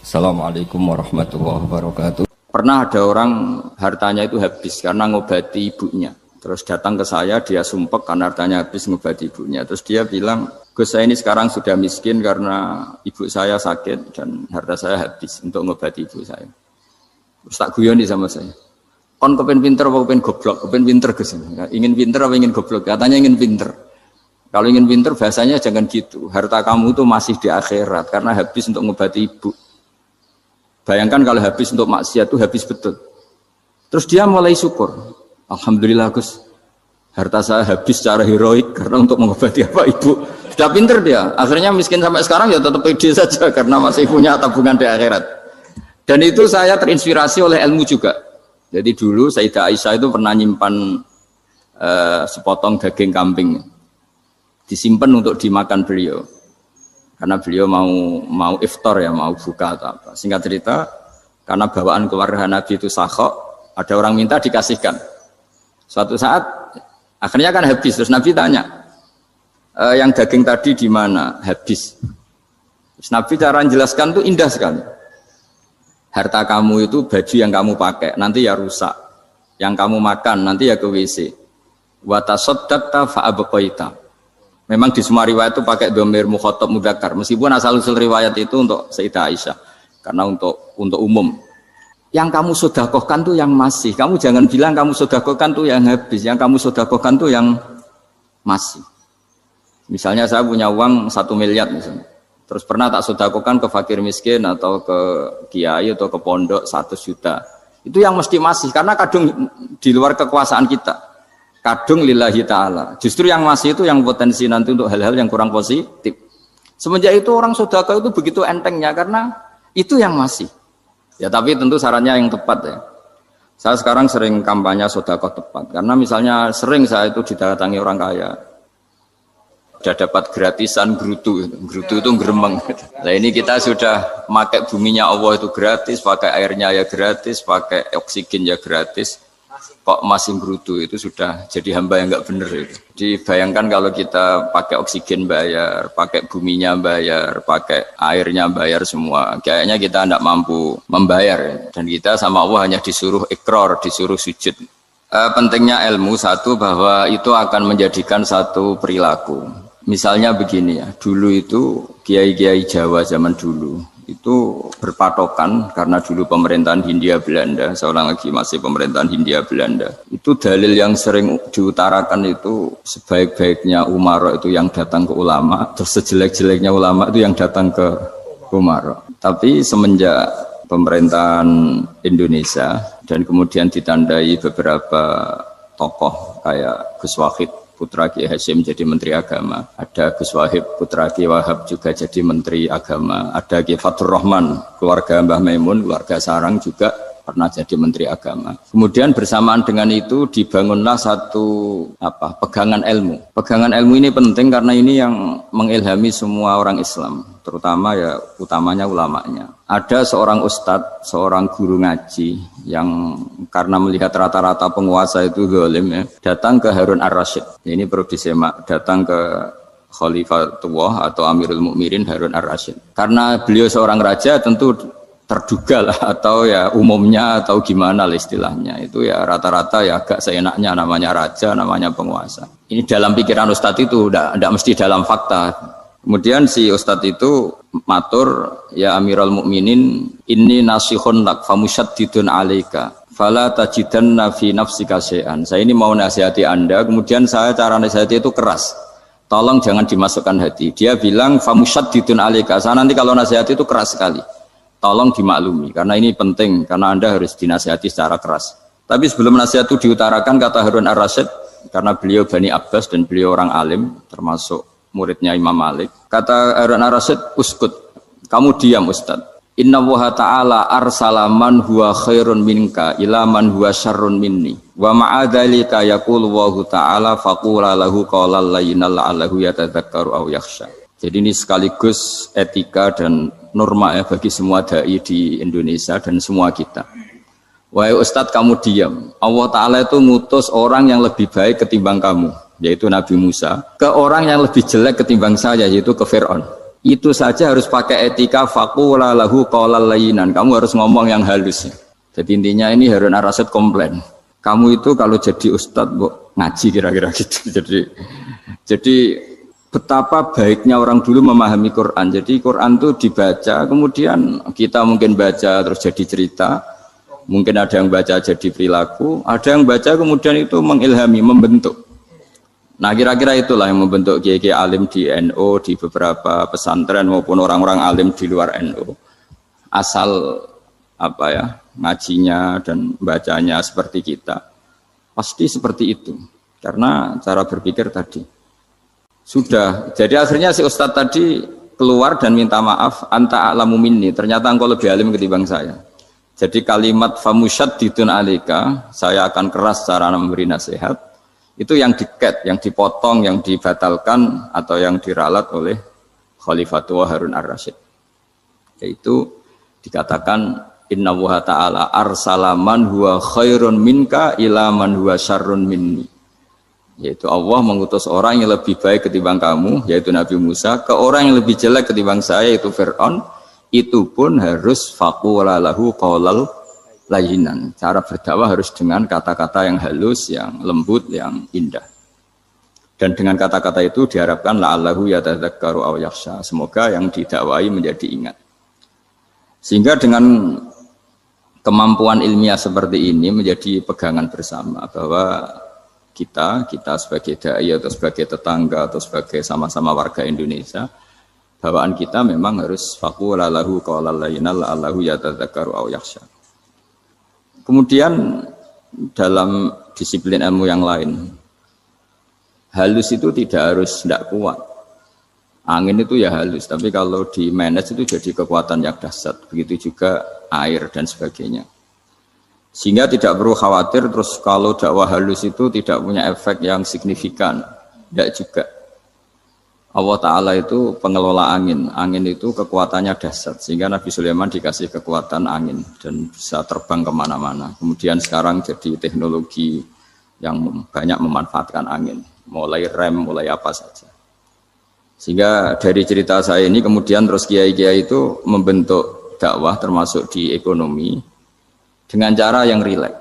Assalamualaikum warahmatullahi wabarakatuh. Pernah ada orang hartanya itu habis karena ngobati ibunya. Terus datang ke saya, dia sumpek karena hartanya habis ngobati ibunya. Terus dia bilang, Gus, saya ini sekarang sudah miskin karena ibu saya sakit dan harta saya habis untuk ngobati ibu saya. Terus tak guyoni sama saya. Kon kepen pinter apa kepen goblok? Kepen pinter Gus. Ingin pinter apa ingin goblok? Katanya ingin pinter. Kalau ingin pinter bahasanya jangan gitu. Harta kamu itu masih di akhirat karena habis untuk ngobati ibu. Bayangkan kalau habis untuk maksiat itu habis betul. Terus dia mulai syukur. Alhamdulillah Gus, harta saya habis secara heroik karena untuk mengobati apa ibu. Sudah pinter dia. Akhirnya miskin sampai sekarang ya tetap pede saja karena masih punya tabungan di akhirat. Dan itu saya terinspirasi oleh ilmu juga. Jadi dulu Sayyidah Aisyah itu pernah nyimpan sepotong daging kambing. Disimpan untuk dimakan beliau. Karena beliau mau iftar ya, mau buka atau apa. Singkat cerita, karena bawaan keluarga Nabi itu sakhok, ada orang minta dikasihkan. Suatu saat, akhirnya kan habis. Terus Nabi tanya, yang daging tadi di mana? Habis. Terus Nabi cara menjelaskan itu indah sekali. Harta kamu itu baju yang kamu pakai, nanti ya rusak. Yang kamu makan, nanti ya ke WC. Wa tasaddaqta fa abqaita. Memang di semua riwayat itu pakai dhamir mukhatab mudzakkar. Meskipun asal-usul riwayat itu untuk Sayyidah Aisyah. Karena untuk umum. Yang kamu sedekahkan tuh yang masih. Kamu jangan bilang kamu sedekahkan tuh yang habis. Yang kamu sedekahkan tuh yang masih. Misalnya saya punya uang 1 miliar misalnya. Terus pernah tak sedekahkan ke fakir miskin atau ke kiai atau ke pondok 100 juta. Itu yang mesti masih. Karena kadung di luar kekuasaan kita. Kadung lillahi ta'ala. Justru yang masih itu yang potensi nanti untuk hal-hal yang kurang positif. Semenjak itu orang sedekah itu begitu entengnya karena itu yang masih. Ya tapi tentu sarannya yang tepat ya. Saya sekarang sering kampanye sedekah tepat. Karena misalnya sering saya itu didatangi orang kaya. Sudah dapat gratisan gerutu itu geremeng. Nah ini kita sudah pakai buminya Allah itu gratis, pakai airnya ya gratis, pakai oksigen ya gratis. Kok masih gerutu itu sudah jadi hamba yang enggak benar itu. Dibayangkan kalau kita pakai oksigen bayar, pakai buminya bayar, pakai airnya bayar semua. Kayaknya kita tidak mampu membayar ya. Dan kita sama Allah hanya disuruh ikrar, disuruh sujud. Pentingnya ilmu satu bahwa itu akan menjadikan satu perilaku. Misalnya begini ya, dulu itu kiai-kiai Jawa zaman dulu itu berpatokan karena dulu pemerintahan Hindia Belanda, seorang lagi masih pemerintahan Hindia Belanda. Itu dalil yang sering diutarakan itu sebaik-baiknya umara itu yang datang ke ulama, terus sejelek-jeleknya ulama itu yang datang ke umara. Tapi semenjak pemerintahan Indonesia dan kemudian ditandai beberapa tokoh kayak Gus Wahid putra Kiai Hasyim jadi Menteri Agama, ada Gus Wahib putra Kiai Wahab juga jadi Menteri Agama, ada Kiai Fathur Rahman keluarga Mbah Maimun, keluarga Sarang juga pernah jadi Menteri Agama. Kemudian bersamaan dengan itu dibangunlah satu pegangan ilmu. Pegangan ilmu ini penting karena ini yang mengilhami semua orang Islam, terutama ya utamanya ulamanya. Ada seorang ustadz, seorang guru ngaji yang karena melihat rata-rata penguasa itu zalim ya, datang ke Harun Ar-Rasyid. Ini perlu disemak, datang ke Khalifatullah atau Amirul Mukminin Harun Ar-Rasyid. Karena beliau seorang raja tentu terduga lah atau ya umumnya atau gimana lah istilahnya itu ya rata-rata ya agak seenaknya namanya raja, namanya penguasa. Ini dalam pikiran ustadz itu tidak mesti dalam fakta. Kemudian si ustadz itu matur, ya Amirul Mukminin, inni nasihun lak famusyaddidun alaika fala tajidanna fi nafsika syai'an. Saya ini mau nasihati Anda, kemudian saya cara nasihati itu keras. Tolong jangan dimasukkan hati. Dia bilang famusyaddidun alaika. Saya nanti kalau nasihati itu keras sekali. Tolong dimaklumi, karena ini penting, karena Anda harus dinasihati secara keras. Tapi sebelum nasihat itu diutarakan, kata Harun Ar-Rasyid, karena beliau Bani Abbas dan beliau orang alim, termasuk muridnya Imam Malik. Kata Harun Ar-Rasyid, uskut, kamu diam Ustaz. Inna Allaha ta'ala arsala man huwa khairun minka ila man huwa syarrun minni. Wa ma'adhalika yakulu Allahu ta'ala faqula lahu qawlal layyinal la'allahu yatadzakkaru aw yakhsha. Jadi ini sekaligus etika dan norma ya bagi semua dai di Indonesia dan semua kita. Wahai Ustadz kamu diam. Allah Ta'ala itu ngutus orang yang lebih baik ketimbang kamu, yaitu Nabi Musa, ke orang yang lebih jelek ketimbang saya, yaitu ke Fir'aun. Itu saja harus pakai etika faqula lahu qaulal layyinan. Kamu harus ngomong yang halus. Jadi intinya ini Harun ar-Rasyid komplain. Kamu itu kalau jadi ustadz ngaji kira-kira gitu. Jadi betapa baiknya orang dulu memahami Quran. Jadi Quran itu dibaca, kemudian kita mungkin baca terus jadi cerita, mungkin ada yang baca jadi perilaku, ada yang baca kemudian itu mengilhami, membentuk. Nah kira-kira itulah yang membentuk kiai-kiai alim di NU, di beberapa pesantren maupun orang-orang alim di luar NU. Asal apa ya, ngajinya dan bacanya seperti kita, pasti seperti itu. Karena cara berpikir tadi sudah. Jadi akhirnya si ustadz tadi keluar dan minta maaf, anta a'lamu minni, ternyata engkau lebih alim ketimbang saya. Jadi kalimat famusyaddidun alika, saya akan keras cara memberi nasihat, itu yang diket, yang dipotong, yang dibatalkan atau yang diralat oleh Khalifatullah Harun ar-Rasyid. Yaitu dikatakan inna wa ta'ala arsala man huwa khairun minka ila man huwa syarrun minni. Yaitu Allah mengutus orang yang lebih baik ketimbang kamu, yaitu Nabi Musa, ke orang yang lebih jelek ketimbang saya, yaitu Fir'aun. Itu pun harus faqula lahu qaulal layyinan. Cara berdakwah harus dengan kata-kata yang halus, yang lembut, yang indah. Dan dengan kata-kata itu diharapkan la'allahu yatadzakkaru aw yakhsha. Semoga yang didakwai menjadi ingat. Sehingga dengan kemampuan ilmiah seperti ini menjadi pegangan bersama bahwa kita sebagai dai atau sebagai tetangga atau sebagai sama-sama warga Indonesia, bawaan kita memang harus faqula lahu qaulal layyinan la'allahu yatadzakkaru aw yakhsha. Kemudian dalam disiplin ilmu yang lain, halus itu tidak kuat. Angin itu ya halus, tapi kalau di manage itu jadi kekuatan yang dahsyat. Begitu juga air dan sebagainya. Sehingga tidak perlu khawatir terus kalau dakwah halus itu tidak punya efek yang signifikan. Tidak juga. Allah Ta'ala itu pengelola angin. Angin itu kekuatannya dahsyat. Sehingga Nabi Sulaiman dikasih kekuatan angin dan bisa terbang kemana-mana. Kemudian sekarang jadi teknologi yang banyak memanfaatkan angin. Mulai rem, mulai apa saja. Sehingga dari cerita saya ini kemudian terus kiai-kiai itu membentuk dakwah termasuk di ekonomi dengan cara yang rileks.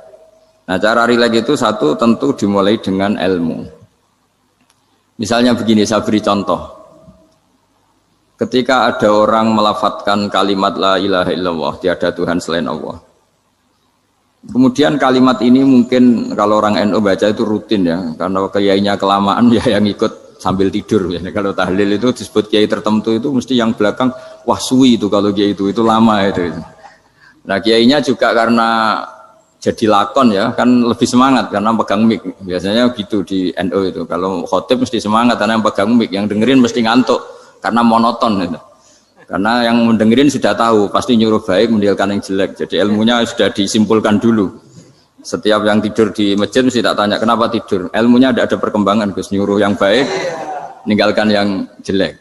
Nah cara rileks itu satu tentu dimulai dengan ilmu. Misalnya begini, saya beri contoh. Ketika ada orang melafadzkan kalimat la ilaha illallah, tiada Tuhan selain Allah. Kemudian kalimat ini mungkin kalau orang NU baca itu rutin ya, karena kiainya kelamaan ya yang ikut sambil tidur ya. Kalau tahlil itu disebut kiai tertentu itu mesti yang belakang wah suwi itu kalau kiai itu lama itu. Nah kiainya juga karena jadi lakon ya kan lebih semangat karena pegang mic. Biasanya gitu di NU itu. Kalau khotib mesti semangat karena yang pegang mic, yang dengerin mesti ngantuk karena monoton gitu. Karena yang mendengerin sudah tahu pasti nyuruh baik meninggalkan yang jelek. Jadi ilmunya sudah disimpulkan dulu. Setiap yang tidur di masjid mesti tak tanya kenapa tidur. Ilmunya ada perkembangan, Gus, nyuruh yang baik, meninggalkan yang jelek.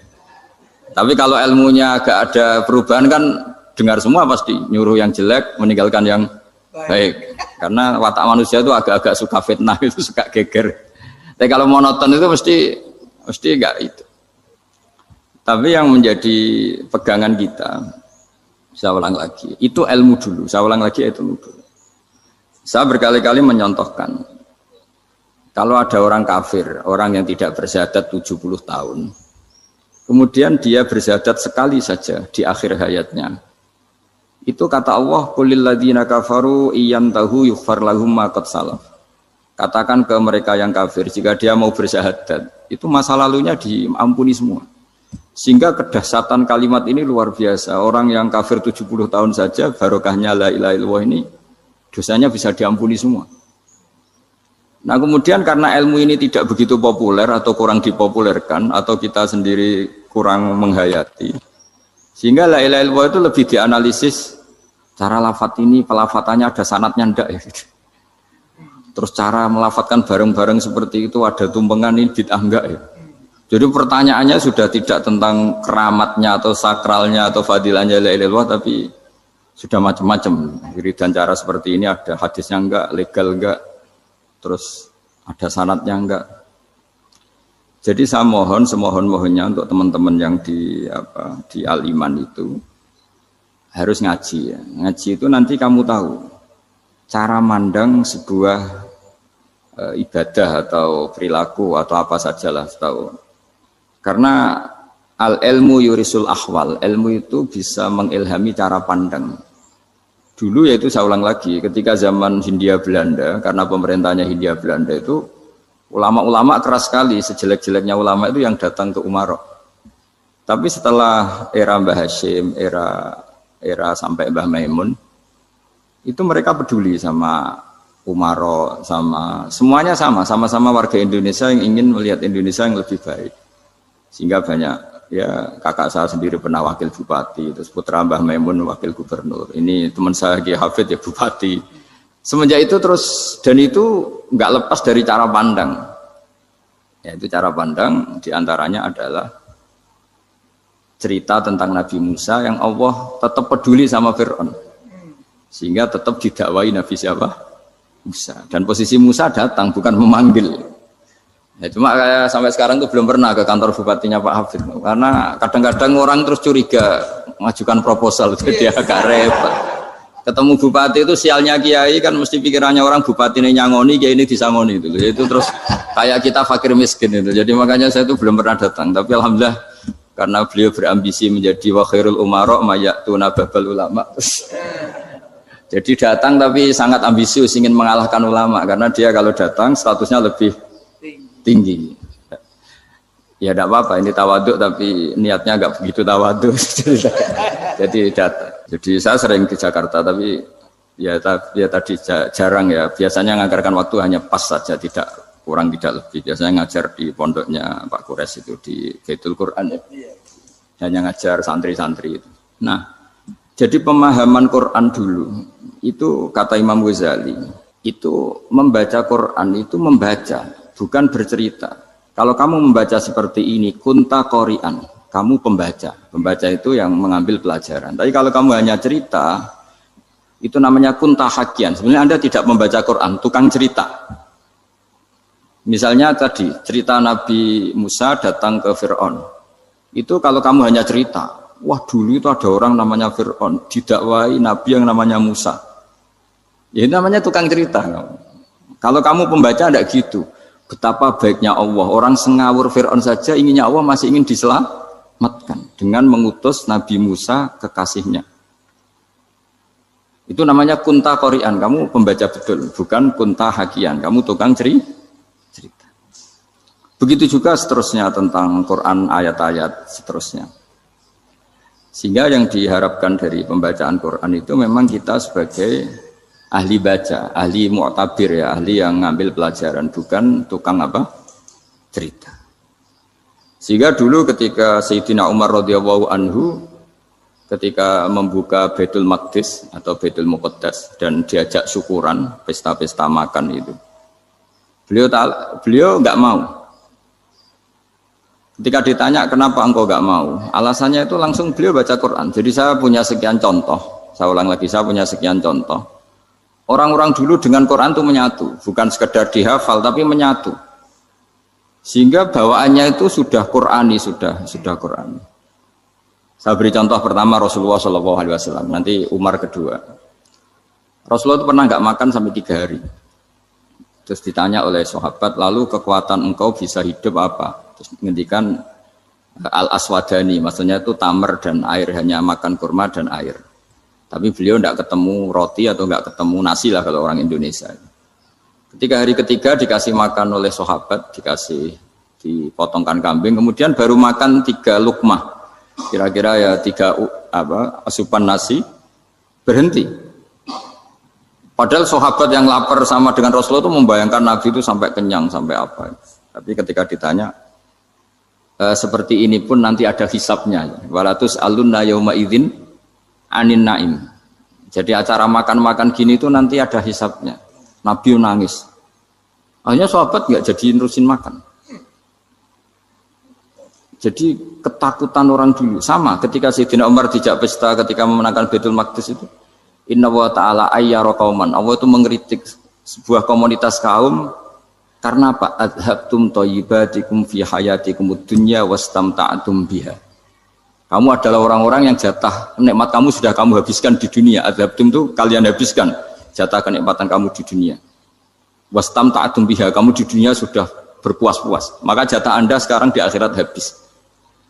Tapi kalau ilmunya agak ada perubahan kan dengar semua pasti nyuruh yang jelek, meninggalkan yang baik. Karena watak manusia itu agak-agak suka fitnah, itu suka geger. Tapi kalau monoton itu mesti enggak itu. Tapi yang menjadi pegangan kita, saya ulang lagi, itu ilmu dulu. Saya ulang lagi itu ilmu dulu. Saya berkali-kali menyontohkan, kalau ada orang kafir, orang yang tidak bersyahadat 70 tahun, kemudian dia bersyahadat sekali saja di akhir hayatnya, itu kata Allah, qulil ladzina kafaru iyantahu yughfar lahum ma qad salaf. Katakan ke mereka yang kafir, jika dia mau bersyahadat, itu masa lalunya diampuni semua. Sehingga kedahsyatan kalimat ini luar biasa. Orang yang kafir 70 tahun saja, barokahnya la ilaha illallah ini, dosanya bisa diampuni semua. Nah kemudian karena ilmu ini tidak begitu populer atau kurang dipopulerkan atau kita sendiri kurang menghayati, sehingga la ilaha illallah itu lebih dianalisis cara lafadz ini, pelafatannya ada sanadnya enggak ya gitu. Terus cara melafatkan bareng-bareng seperti itu ada tumpengan ini bid'ah enggak ya. Jadi pertanyaannya sudah tidak tentang keramatnya atau sakralnya atau fadilahnya la ilaha illallah, tapi sudah macam-macam. Wiridan cara seperti ini ada hadisnya enggak, legal enggak, terus ada sanadnya enggak. Jadi saya mohon semohon-mohonnya untuk teman-teman yang di Al-Iman itu harus ngaji ya. Ngaji itu nanti kamu tahu cara mandang sebuah ibadah atau perilaku atau apa sajalah tahu. Karena al-ilmu yurisul ahwal, ilmu itu bisa mengilhami cara pandang. Dulu yaitu saya ulang lagi, ketika zaman Hindia Belanda, karena pemerintahnya Hindia Belanda itu ulama-ulama keras sekali, sejelek-jeleknya ulama itu yang datang ke Umarok. Tapi setelah era Mbah Hashim, era sampai Mbah Maimun, itu mereka peduli sama Umarok, semuanya sama-sama warga Indonesia yang ingin melihat Indonesia yang lebih baik. Sehingga banyak, ya kakak saya sendiri pernah wakil bupati, terus putra Mbah Maimun wakil gubernur. Ini teman saya Ki Hafid ya bupati. Semenjak itu terus, dan itu nggak lepas dari cara pandang. Yaitu cara pandang diantaranya adalah cerita tentang Nabi Musa yang Allah tetap peduli sama Fir'aun. Sehingga tetap didakwai Nabi siapa? Musa. Dan posisi Musa datang, bukan memanggil. Ya, cuma kayak sampai sekarang tuh belum pernah ke kantor bupatinya Pak Hafid. Karena kadang-kadang orang terus curiga mengajukan proposal, jadi agak repot. Ketemu bupati itu sialnya kiai kan mesti pikirannya orang bupati ini nyangoni, kiai ini disangoni itu. Itu terus kayak kita fakir miskin itu. Jadi makanya saya itu belum pernah datang. Tapi alhamdulillah karena beliau berambisi menjadi wa khairul umara mayatuna babal ulama. Jadi datang tapi sangat ambisius ingin mengalahkan ulama karena dia kalau datang statusnya lebih tinggi. Ya tidak apa-apa ini tawaduk tapi niatnya agak begitu tawaduk. Jadi datang. Jadi saya sering ke Jakarta tapi ya tadi jarang ya. Biasanya nganggarkan waktu hanya pas saja, tidak kurang tidak lebih. Biasanya ngajar di pondoknya Pak Kures itu di Baitul Quran ya. Hanya ngajar santri-santri itu. Nah, jadi pemahaman Quran dulu itu kata Imam Ghazali itu membaca Quran itu membaca, bukan bercerita. Kalau kamu membaca seperti ini, kunta qori'an, kamu pembaca. Pembaca itu yang mengambil pelajaran. Tapi kalau kamu hanya cerita, itu namanya kunta hakian. Sebenarnya Anda tidak membaca Quran, tukang cerita. Misalnya tadi, cerita Nabi Musa datang ke Fir'aun. Itu kalau kamu hanya cerita, wah dulu itu ada orang namanya Fir'aun, didakwai Nabi yang namanya Musa. Ya namanya tukang cerita. Kalau kamu pembaca tidak gitu. Betapa baiknya Allah, orang sengawur Fir'aun saja inginnya Allah masih ingin diselamatkan dengan mengutus Nabi Musa kekasihnya. Itu namanya kunta qori'an, kamu pembaca betul, bukan kunta hakian, kamu tukang cerita. Begitu juga seterusnya tentang Quran ayat-ayat seterusnya. Sehingga yang diharapkan dari pembacaan Quran itu memang kita sebagai ahli baca, ahli mu'tabir ya, ahli yang ngambil pelajaran, bukan tukang apa? Cerita. Sehingga dulu ketika Sayyidina Umar radhiyallahu anhu ketika membuka Baitul Maqdis atau Baitul Muqaddas dan diajak syukuran, pesta-pesta makan itu. Beliau enggak mau. Ketika ditanya kenapa engkau enggak mau? Alasannya itu langsung beliau baca Quran. Jadi saya punya sekian contoh. Saya ulang lagi, saya punya sekian contoh. Orang-orang dulu dengan Quran itu menyatu, bukan sekedar dihafal tapi menyatu. Sehingga bawaannya itu sudah Qurani, sudah Qurani. Saya beri contoh pertama Rasulullah SAW, nanti Umar kedua. Rasulullah itu pernah nggak makan sampai 3 hari. Terus ditanya oleh sahabat, lalu kekuatan engkau bisa hidup apa? Terus menghentikan al-aswadani, maksudnya itu tamar dan air, hanya makan kurma dan air. Tapi beliau tidak ketemu roti atau nggak ketemu nasi lah kalau orang Indonesia. Ketika hari ketiga dikasih makan oleh sahabat, dipotongkan kambing, kemudian baru makan 3 lukmah, kira-kira ya 3 asupan nasi, berhenti. Padahal sahabat yang lapar sama dengan Rasulullah itu membayangkan Nabi itu sampai kenyang, sampai apa. Tapi ketika ditanya, seperti ini pun nanti ada hisabnya. Walatus alunna yauma idzin anin naim. Jadi acara makan-makan gini itu nanti ada hisabnya. Nabi nangis. Akhirnya sahabat nggak jadi nerusin makan. Jadi ketakutan orang dulu sama ketika Sayyidina Umar dijak pesta ketika memenangkan Baitul Maqdis itu. Inna wa ta'ala ayyara qauman. Allah itu mengkritik sebuah komunitas kaum Karena apa? Adhabtum thayyibatikum fi hayatikum dunya wastamta'tum biha. Kamu adalah orang-orang yang jatah nikmat kamu sudah kamu habiskan di dunia. Adhabtum itu kalian habiskan jatah kenikmatan kamu di dunia. Wastamta'tum biha, kamu di dunia sudah berpuas-puas. Maka jatah Anda sekarang di akhirat habis.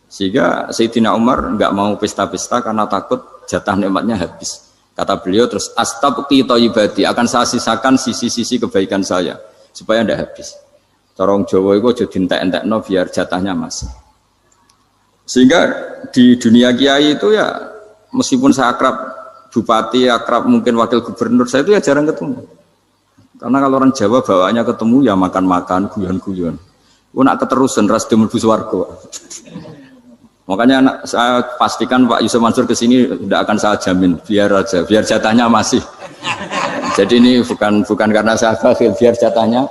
Sehingga Sayyidina Umar enggak mau pesta-pesta karena takut jatah nikmatnya habis. Kata beliau terus astabqi thayyibati, akan saya sisakan sisi-sisi kebaikan saya supaya tidak habis. Corong Jawa itu aja dientek-entekno biar jatahnya masih. Sehingga di dunia kiai itu ya meskipun saya akrab bupati, akrab mungkin wakil gubernur, saya itu ya jarang ketemu. Karena kalau orang Jawa bawaannya ketemu ya makan-makan, guyon-guyon. Nak keterusan ras demel bus warga. Makanya saya pastikan Pak Yusuf Mansur kesini tidak akan saya jamin, biar aja, biar jatahnya masih. Jadi ini bukan karena saya bakhil, biar jatahnya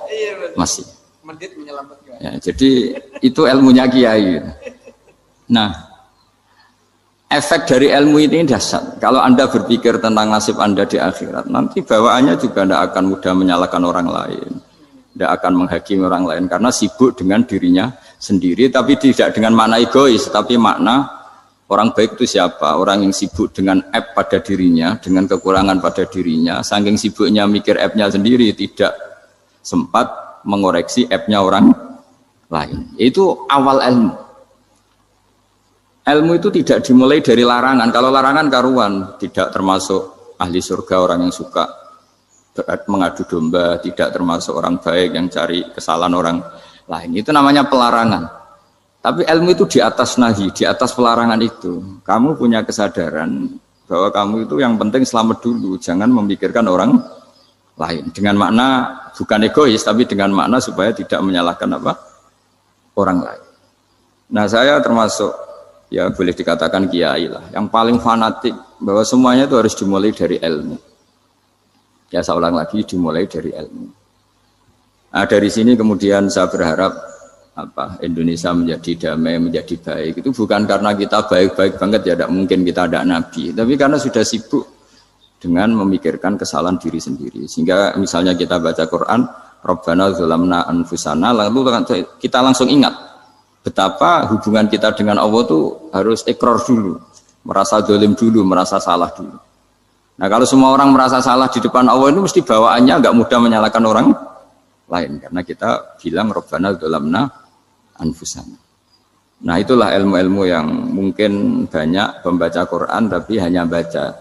masih. Ya, jadi itu ilmunya kiai. Nah, efek dari ilmu ini dahsyat. Kalau Anda berpikir tentang nasib Anda di akhirat, nanti bawaannya juga tidak akan mudah menyalahkan orang lain, tidak akan menghakimi orang lain karena sibuk dengan dirinya sendiri, tapi tidak dengan makna egois, tapi makna orang baik itu siapa? Orang yang sibuk dengan aib pada dirinya, dengan kekurangan pada dirinya, saking sibuknya mikir aibnya sendiri, tidak sempat mengoreksi aibnya orang lain. Itu awal ilmu. Ilmu itu tidak dimulai dari larangan. Kalau larangan karuan, tidak termasuk ahli surga orang yang suka mengadu domba, tidak termasuk orang baik yang cari kesalahan orang lain. Itu namanya pelarangan. Tapi ilmu itu di atas nahi, di atas pelarangan itu. Kamu punya kesadaran bahwa kamu itu yang penting selamat dulu, jangan memikirkan orang lain. Dengan makna bukan egois, tapi dengan makna supaya tidak menyalahkan apa orang lain. Nah, saya termasuk ya boleh dikatakan kiai lah, yang paling fanatik bahwa semuanya itu harus dimulai dari ilmu. Ya saya ulang lagi, dimulai dari ilmu. Nah, dari sini kemudian saya berharap Indonesia menjadi damai, menjadi baik. Itu bukan karena kita baik-baik banget ya, tidak mungkin kita ada nabi, tapi karena sudah sibuk dengan memikirkan kesalahan diri sendiri. Sehingga misalnya kita baca Quran, Rabbana dzalamna anfusana, lalu kita langsung ingat betapa hubungan kita dengan Allah itu harus ikrar dulu, merasa zalim dulu, merasa salah dulu. Nah, kalau semua orang merasa salah di depan Allah itu mesti bawaannya enggak mudah menyalahkan orang lain, karena kita bilang Rabbana dzalamna anfusana. Nah, itulah ilmu-ilmu yang mungkin banyak pembaca Quran tapi hanya baca,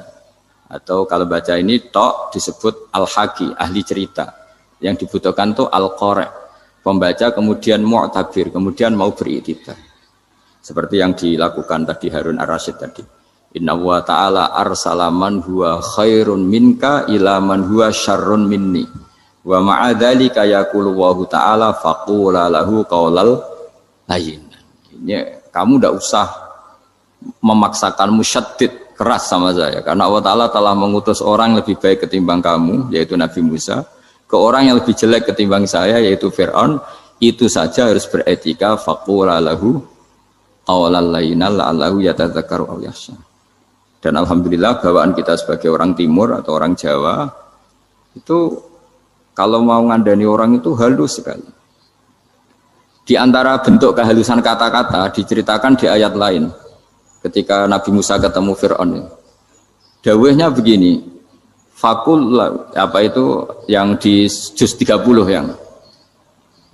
atau kalau baca ini tok disebut al-haqi, ahli cerita. Yang dibutuhkan tuh al-qari', pembaca kemudian mu'tabir, kemudian mau beriktibar. Seperti yang dilakukan tadi Harun Ar-Rasyid tadi. Inna wa ta'ala arsala man huwa khairun minka ila man huwa syarrun minni. Wa ma'adzalika yaqulu wa ta'ala faqula lahu qaulal layyin. Ini kamu tidak usah memaksakan musyaddid keras sama saya, karena Allah Ta'ala telah mengutus orang lebih baik ketimbang kamu, yaitu Nabi Musa, ke orang yang lebih jelek ketimbang saya, yaitu Fir'aun. Itu saja harus beretika, faqula lahu qaulal layyinan la'allahu yatadzakkaru aw yakhsha. Dan alhamdulillah bawaan kita sebagai orang timur atau orang Jawa itu kalau mau ngandani orang itu halus sekali. Di antara bentuk kehalusan kata-kata diceritakan di ayat lain. Ketika Nabi Musa ketemu Fir'aun, dawuhnya begini, fakul apa itu yang di juz 30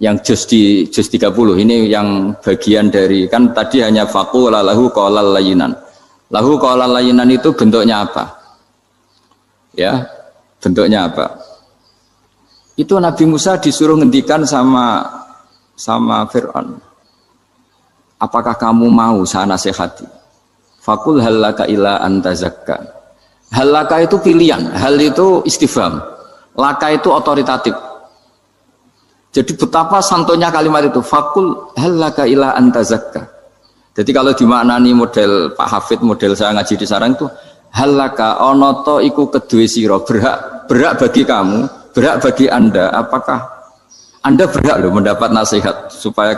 yang juz di juz 30 ini yang bagian dari, kan tadi hanya fakul lahu qaulal layyinan. Lahu qaulal layyinan itu bentuknya apa? Ya, bentuknya apa? Itu Nabi Musa disuruh ngendikan sama Fir'aun. Apakah kamu mau saya nasihati? Fakul halaka ila antazakka. Halaka itu pilihan, hal itu istifham, laka itu otoritatif. Jadi betapa santonya kalimat itu, fakul halaka ila antazakka. Jadi kalau dimaknani model Pak Hafid, model saya ngaji di sarang itu, halaka onoto iku kedue sira, berhak bagi kamu, berhak bagi Anda, apakah Anda berhak loh mendapat nasihat supaya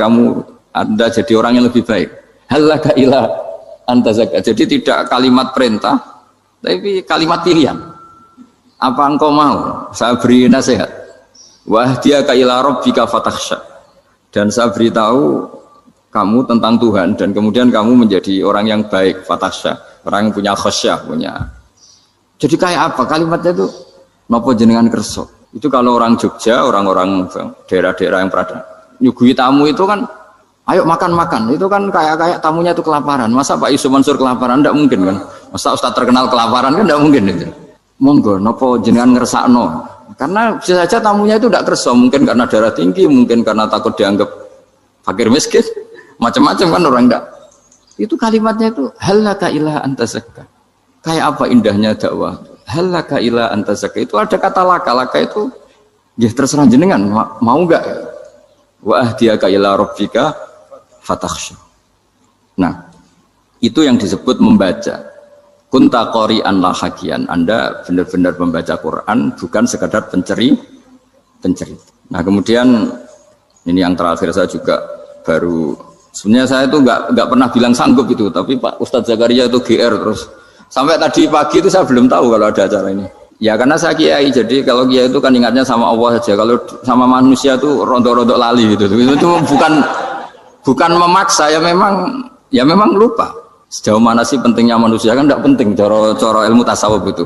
Anda jadi orang yang lebih baik. Halaka ila antazakka. Jadi tidak kalimat perintah, tapi kalimat pilihan. Apa engkau mau saya beri nasihat? Wa ahdiyaka ila rabbika fatakhsha. Dan saya beritahu kamu tentang Tuhan dan kemudian kamu menjadi orang yang baik, fatakhsha, orang yang punya khasyah, punya. Jadi kayak apa kalimatnya itu? Napa jenengan kersa? Itu kalau orang Jogja, orang-orang daerah-daerah yang berada nyuguhi tamu itu kan ayo makan-makan, itu kan kayak tamunya itu kelaparan. Masa Pak Yusuf Mansur kelaparan? Tidak mungkin kan. Masa Ustadz terkenal kelaparan kan tidak mungkin itu. Monggo, napa jenengan ngersakno? Karena bisa saja tamunya itu tidak kerso, mungkin karena darah tinggi, mungkin karena takut dianggap fakir miskin, macam-macam kan orang tidak. Itu kalimatnya itu halaka ila anta zakka. Kayak apa indahnya dakwah. Halaka ila anta zakka. Itu ada kata laka itu ya terserah jenengan mau enggak. Wa ahdiyaka ila rabbika fatakhsha. Nah, itu yang disebut membaca. Kunta qori'an la hakian. Anda benar-benar membaca Quran, bukan sekadar penceri. Nah, kemudian ini yang terakhir saya juga baru, sebenarnya saya itu nggak pernah bilang sanggup itu, tapi Pak Ustadz Zakaria itu GR terus. Sampai tadi pagi itu saya belum tahu kalau ada acara ini. Ya karena saya kiai, jadi kalau kiai itu kan ingatnya sama Allah saja. Kalau sama manusia itu rontok-rontok lali gitu. Itu bukan memaksa, ya memang lupa. Sejauh mana sih pentingnya manusia kan tidak penting coro ilmu tasawuf itu.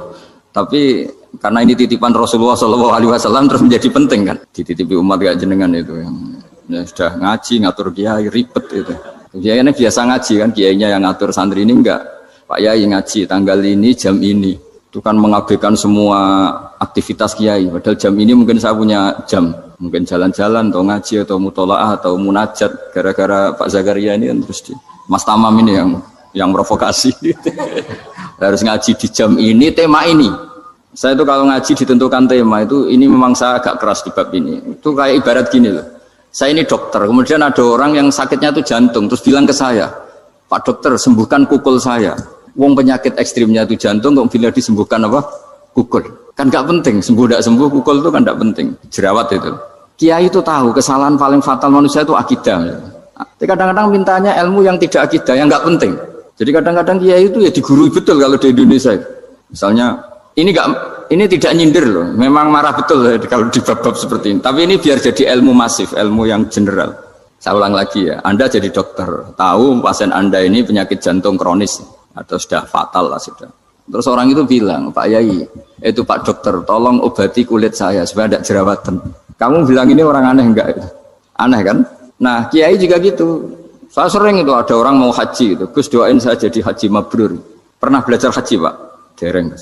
Tapi karena ini titipan Rasulullah SAW terus menjadi penting kan. Dititipi umat gak jenengan itu yang ya sudah ngaji ngatur kiai ribet itu. Kiai ini biasa ngaji kan, kiainya yang ngatur, santri ini enggak. Pak Yai ngaji tanggal ini jam ini. Itu kan mengabaikan semua aktivitas kiai. Padahal jam ini mungkin saya punya jam, mungkin jalan-jalan atau ngaji atau mutolaah atau munajat. Gara-gara Pak Zakaria ini kan terus Mas Tamam ini yang provokasi. Harus ngaji di jam ini, tema ini. Saya itu kalau ngaji ditentukan tema itu, ini memang saya agak keras di bab ini. Itu kayak ibarat gini loh. Saya ini dokter, kemudian ada orang yang sakitnya itu jantung, terus bilang ke saya, Pak dokter sembuhkan kukul saya. Wong penyakit ekstrimnya itu jantung, kok bila disembuhkan apa? Kukul. Kan gak penting, sembuh tidak sembuh, kukul itu kan gak penting. Jerawat itu. Kiai itu tahu kesalahan paling fatal manusia itu akidah. Tapi kadang-kadang mintanya ilmu yang tidak akidah, yang gak penting. Jadi kadang-kadang kiai itu ya digurui betul kalau di Indonesia. Misalnya ini tidak nyindir loh, memang marah betul kalau di bab-bab seperti ini. Tapi ini biar jadi ilmu masif, ilmu yang general. Saya ulang lagi ya, Anda jadi dokter, tahu pasien Anda ini penyakit jantung kronis atau sudah fatal lah sudah. Terus orang itu bilang, Pak Yai, itu Pak dokter, tolong obati kulit saya supaya tidak jerawatan. Kamu bilang ini orang aneh enggak? Aneh kan? Nah kiai juga gitu. Saya sering itu ada orang mau haji gitu, Gus doain saya jadi haji mabrur. Pernah belajar haji Pak? Dereng.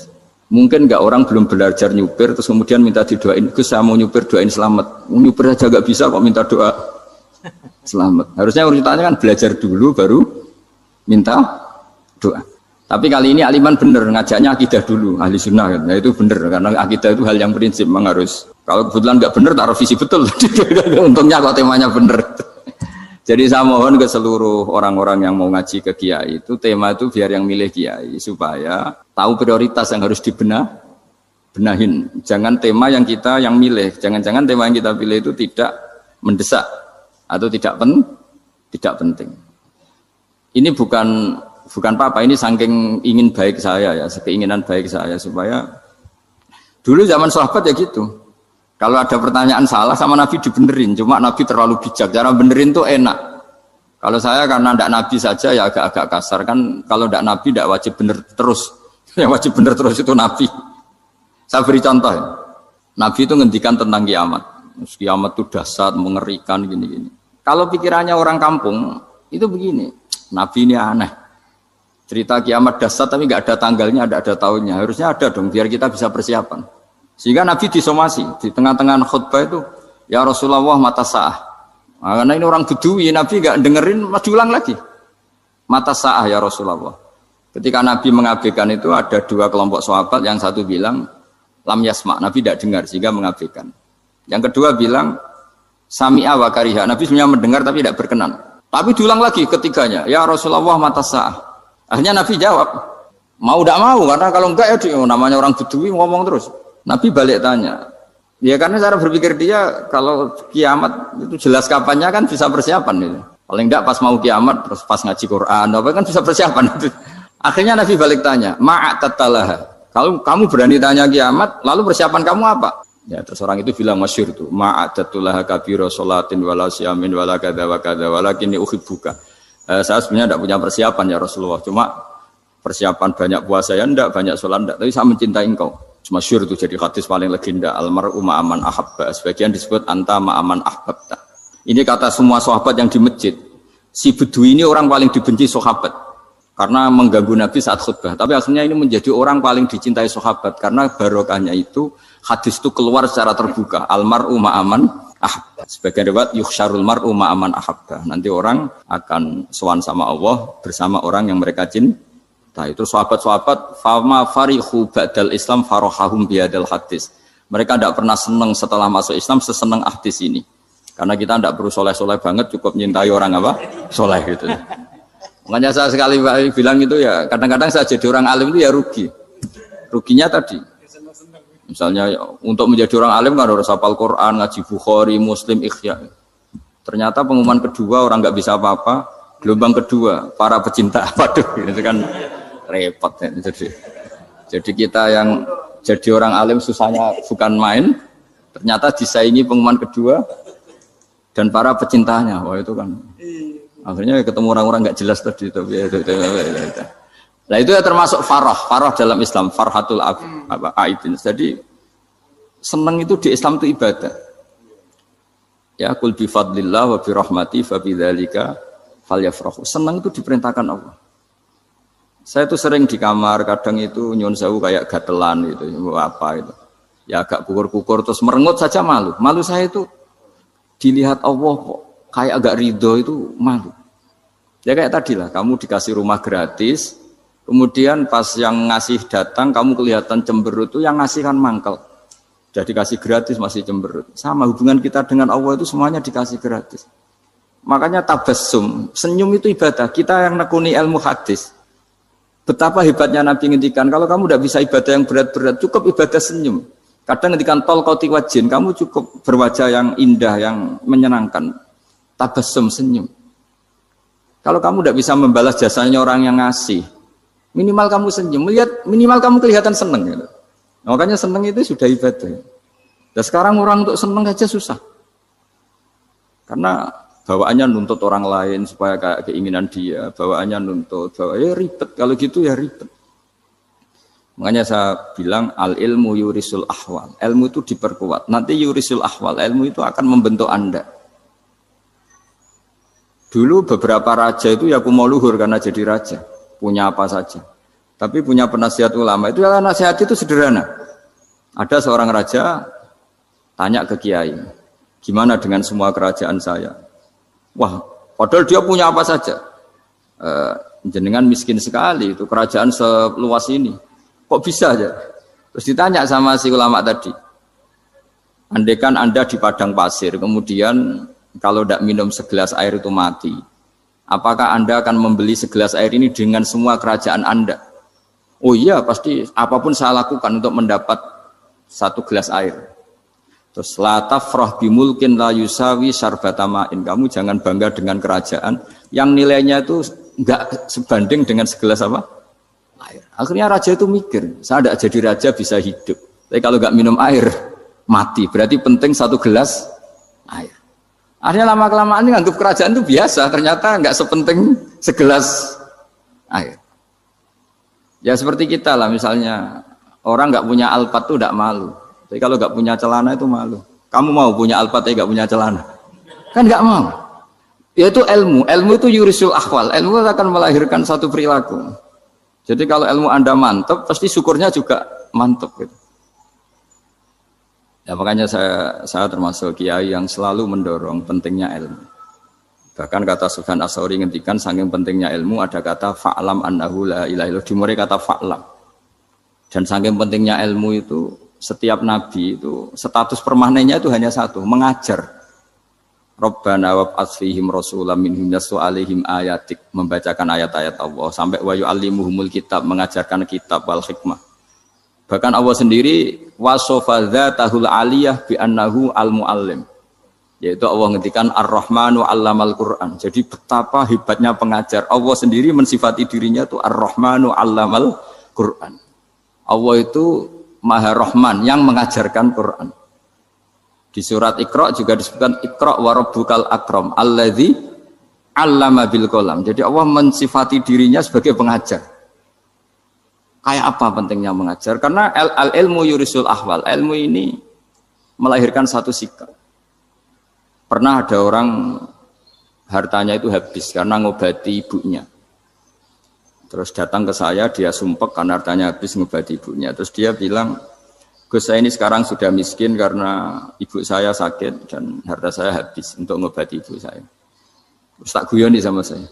Mungkin enggak orang belum belajar nyupir terus kemudian minta didoain, Gus saya mau nyupir doain selamat. Nyupir aja enggak bisa kok minta doa selamat. Harusnya urutannya kan belajar dulu baru minta doa. Tapi kali ini aliman bener ngajaknya akidah dulu, ahli sunnah kan. Nah itu bener karena akidah itu hal yang prinsip memang harus. Kalau kebetulan enggak bener taruh visi betul. Untungnya kok temanya bener. Jadi saya mohon ke seluruh orang-orang yang mau ngaji ke kiai itu tema itu biar yang milih kiai supaya tahu prioritas yang harus benahin. Jangan tema yang kita yang milih, jangan-jangan tema yang kita pilih itu tidak mendesak atau tidak penting. Ini bukan apa-apa, ini saking ingin baik saya ya, keinginan baik saya supaya dulu zaman sahabat ya gitu. Kalau ada pertanyaan salah sama Nabi dibenerin, cuma Nabi terlalu bijak, cara benerin tuh enak. Kalau saya karena tidak Nabi saja ya agak-agak kasar kan, kalau tidak Nabi tidak wajib bener terus, yang wajib bener terus itu Nabi. Saya beri contoh ya, Nabi itu ngendikan tentang kiamat, kiamat itu dahsyat, mengerikan gini-gini. Kalau pikirannya orang kampung itu begini, Nabi ini aneh, cerita kiamat dahsyat tapi nggak ada tanggalnya, nggak ada tahunnya, harusnya ada dong biar kita bisa persiapan. Sehingga Nabi disomasi di tengah-tengah khutbah itu, ya Rasulullah mata sa'ah. Nah, karena ini orang Bedui, Nabi nggak dengerin, masih ulang lagi. Mata sa'ah ya Rasulullah. Ketika Nabi mengabaikan itu ada dua kelompok sahabat, yang satu bilang lam yasma, Nabi tidak dengar sehingga mengabaikan. Yang kedua bilang sami'a wa kariha, Nabi sebenarnya mendengar tapi tidak berkenan. Tapi diulang lagi ketiganya, ya Rasulullah mata sa'ah. Akhirnya Nabi jawab, mau tidak mau, karena kalau enggak ya namanya orang Bedui ngomong terus. Nabi balik tanya, ya karena cara berpikir dia kalau kiamat itu jelas kapannya kan bisa persiapan itu. Paling enggak pas mau kiamat terus pas ngaji Quran apa kan bisa persiapan itu. Akhirnya Nabi balik tanya, ma'atatalaha. Kalau kamu berani tanya kiamat, lalu persiapan kamu apa? Ya, terus orang itu bilang masyhur tuh, ma'adatullah kabira sholatin wala siyamin wala kadza wa kadza walakinni uhibbuka. Saya sebenarnya tidak punya persiapan ya Rasulullah, cuma persiapan banyak puasa ya enggak, banyak sholat enggak, tapi saya mencintai engkau. Masyhur itu jadi hadis paling legenda, almar'u ma'aman ahabba. Sebagian disebut anta ma'aman ahbabta. Ini kata semua sahabat yang di masjid. Si Bedui ini orang paling dibenci sahabat karena mengganggu Nabi saat khutbah. Tapi akhirnya ini menjadi orang paling dicintai sahabat karena barokahnya itu hadis itu keluar secara terbuka. Almar'u ma'aman ahabba. Sebagian riwayat yukhsyarul mar'u ma'aman ahabba. Nanti orang akan sowan sama Allah bersama orang yang mereka cintai. Nah, itu sahabat-sahabat fama farihu ba'dal Islam farahahum biadal hadis. Mereka tidak pernah senang setelah masuk Islam sesenang hadis ini. Karena kita tidak perlu soleh-soleh banget, cukup nyintai orang apa? Soleh gitu. Makanya saya sekali bilang itu ya, kadang-kadang saya jadi orang alim itu ya rugi. Ruginya tadi. Misalnya untuk menjadi orang alim kan harus hafal Quran, ngaji Bukhari, Muslim, Ikhya. Ternyata pengumuman kedua orang nggak bisa apa-apa. Gelombang kedua para pecinta, waduh, itu kan repot ya. Jadi kita yang jadi orang alim susahnya bukan main, ternyata disaingi pengumuman kedua dan para pecintanya. Wah itu kan akhirnya ketemu orang-orang nggak jelas tadi. Nah itu ya termasuk farah dalam Islam, farhatul aidin. Jadi senang itu di Islam itu ibadah. Ya kul bi fadlillah wa bi rahmati fa bidzalika falyafrahu. Senang itu diperintahkan Allah. Saya tuh sering di kamar, kadang itu nyun sewu kayak gatelan gitu, apa itu. Ya agak kukur-kukur terus merengut saja malu. Malu saya itu dilihat Allah kok kayak agak ridho itu malu. Ya kayak tadi lah, kamu dikasih rumah gratis, kemudian pas yang ngasih datang kamu kelihatan cemberut, itu yang ngasih kan mangkel. Jadi dikasih gratis masih cemberut. Sama hubungan kita dengan Allah itu semuanya dikasih gratis. Makanya tabassum, senyum itu ibadah. Kita yang nekuni ilmu hadis. Betapa hebatnya Nabi ngendikan, kalau kamu tidak bisa ibadah yang berat-berat, cukup ibadah senyum. Kadang ngendikan tol qati wajhin, kamu cukup berwajah yang indah, yang menyenangkan. Tabassum, senyum. Kalau kamu tidak bisa membalas jasanya orang yang ngasih, minimal kamu senyum, melihat minimal kamu kelihatan senang. Gitu. Makanya senang itu sudah ibadah. Dan sekarang orang untuk senang aja susah. Karena bawaannya nuntut orang lain supaya kayak keinginan dia, bawaannya nuntut, ya ribet, kalau gitu ya ribet. Makanya saya bilang al ilmu yurisul ahwal, ilmu itu diperkuat, nanti yurisul ahwal, ilmu itu akan membentuk Anda. Dulu beberapa raja itu ya mau luhur karena jadi raja, punya apa saja. Tapi punya penasihat ulama, itu ya nasihat itu sederhana. Ada seorang raja tanya ke kiai, gimana dengan semua kerajaan saya? Wah, padahal dia punya apa saja. Jenengan miskin sekali, itu kerajaan seluas ini. Kok bisa aja? Terus ditanya sama si ulama tadi. Andaikan Anda di padang pasir, kemudian kalau tidak minum segelas air itu mati. Apakah Anda akan membeli segelas air ini dengan semua kerajaan Anda? Oh iya, pasti apapun saya lakukan untuk mendapat satu gelas air. Terus la tafrah bimulkin la yusawi syarbatamain. Kamu jangan bangga dengan kerajaan yang nilainya itu enggak sebanding dengan segelas apa? Air. Akhirnya raja itu mikir, saya tidak jadi raja bisa hidup. Tapi kalau enggak minum air mati. Berarti penting satu gelas air. Akhirnya lama-kelamaan ini anggap kerajaan itu biasa, ternyata enggak sepenting segelas air. Ya seperti kita lah, misalnya orang enggak punya alpat itu enggak malu. Tapi kalau nggak punya celana itu malu. Kamu mau punya alpat tapi nggak punya celana? Kan nggak mau. Yaitu ilmu. Ilmu itu yurisul akhwal. Ilmu akan melahirkan satu perilaku. Jadi kalau ilmu Anda mantap, pasti syukurnya juga mantap. Gitu. Ya makanya saya termasuk kiai yang selalu mendorong pentingnya ilmu. Bahkan kata Sufyan Ats-Tsauri ngendikan saking pentingnya ilmu ada kata fa'lam annahu la ilaha illallah. Dimulai kata fa'lam. Dan saking pentingnya ilmu itu setiap nabi itu status permanennya itu hanya satu, mengajar. Rabbana wab'ats fihim rasulam minhum yatlu 'alaihim ayatik, membacakan ayat-ayat Allah sampai wa yu'allimuhumul kitab, mengajarkan kitab wal hikmah. Bahkan Allah sendiri wasofa dzatahul 'aliyah bi annahu al-muallim. Yaitu Allah ngendikan Ar-Rahmanu 'allamal Qur'an. Jadi betapa hebatnya pengajar. Allah sendiri mensifati dirinya itu Ar-Rahmanu 'allamal Qur'an. Allah itu Maha Rahman yang mengajarkan Quran. Di surat Iqra juga disebutkan Iqra wa rabbukal akram alladzi 'allama bil qalam. Jadi Allah mensifati dirinya sebagai pengajar. Kayak apa pentingnya mengajar? Karena al-ilmu yurisul ahwal. Ilmu ini melahirkan satu sikap. Pernah ada orang hartanya itu habis karena ngobati ibunya. Terus datang ke saya, dia sumpek karena hartanya habis ngobati ibunya. Terus dia bilang, Gus, saya ini sekarang sudah miskin karena ibu saya sakit dan harta saya habis untuk ngobati ibu saya. Terus tak guyoni sama saya.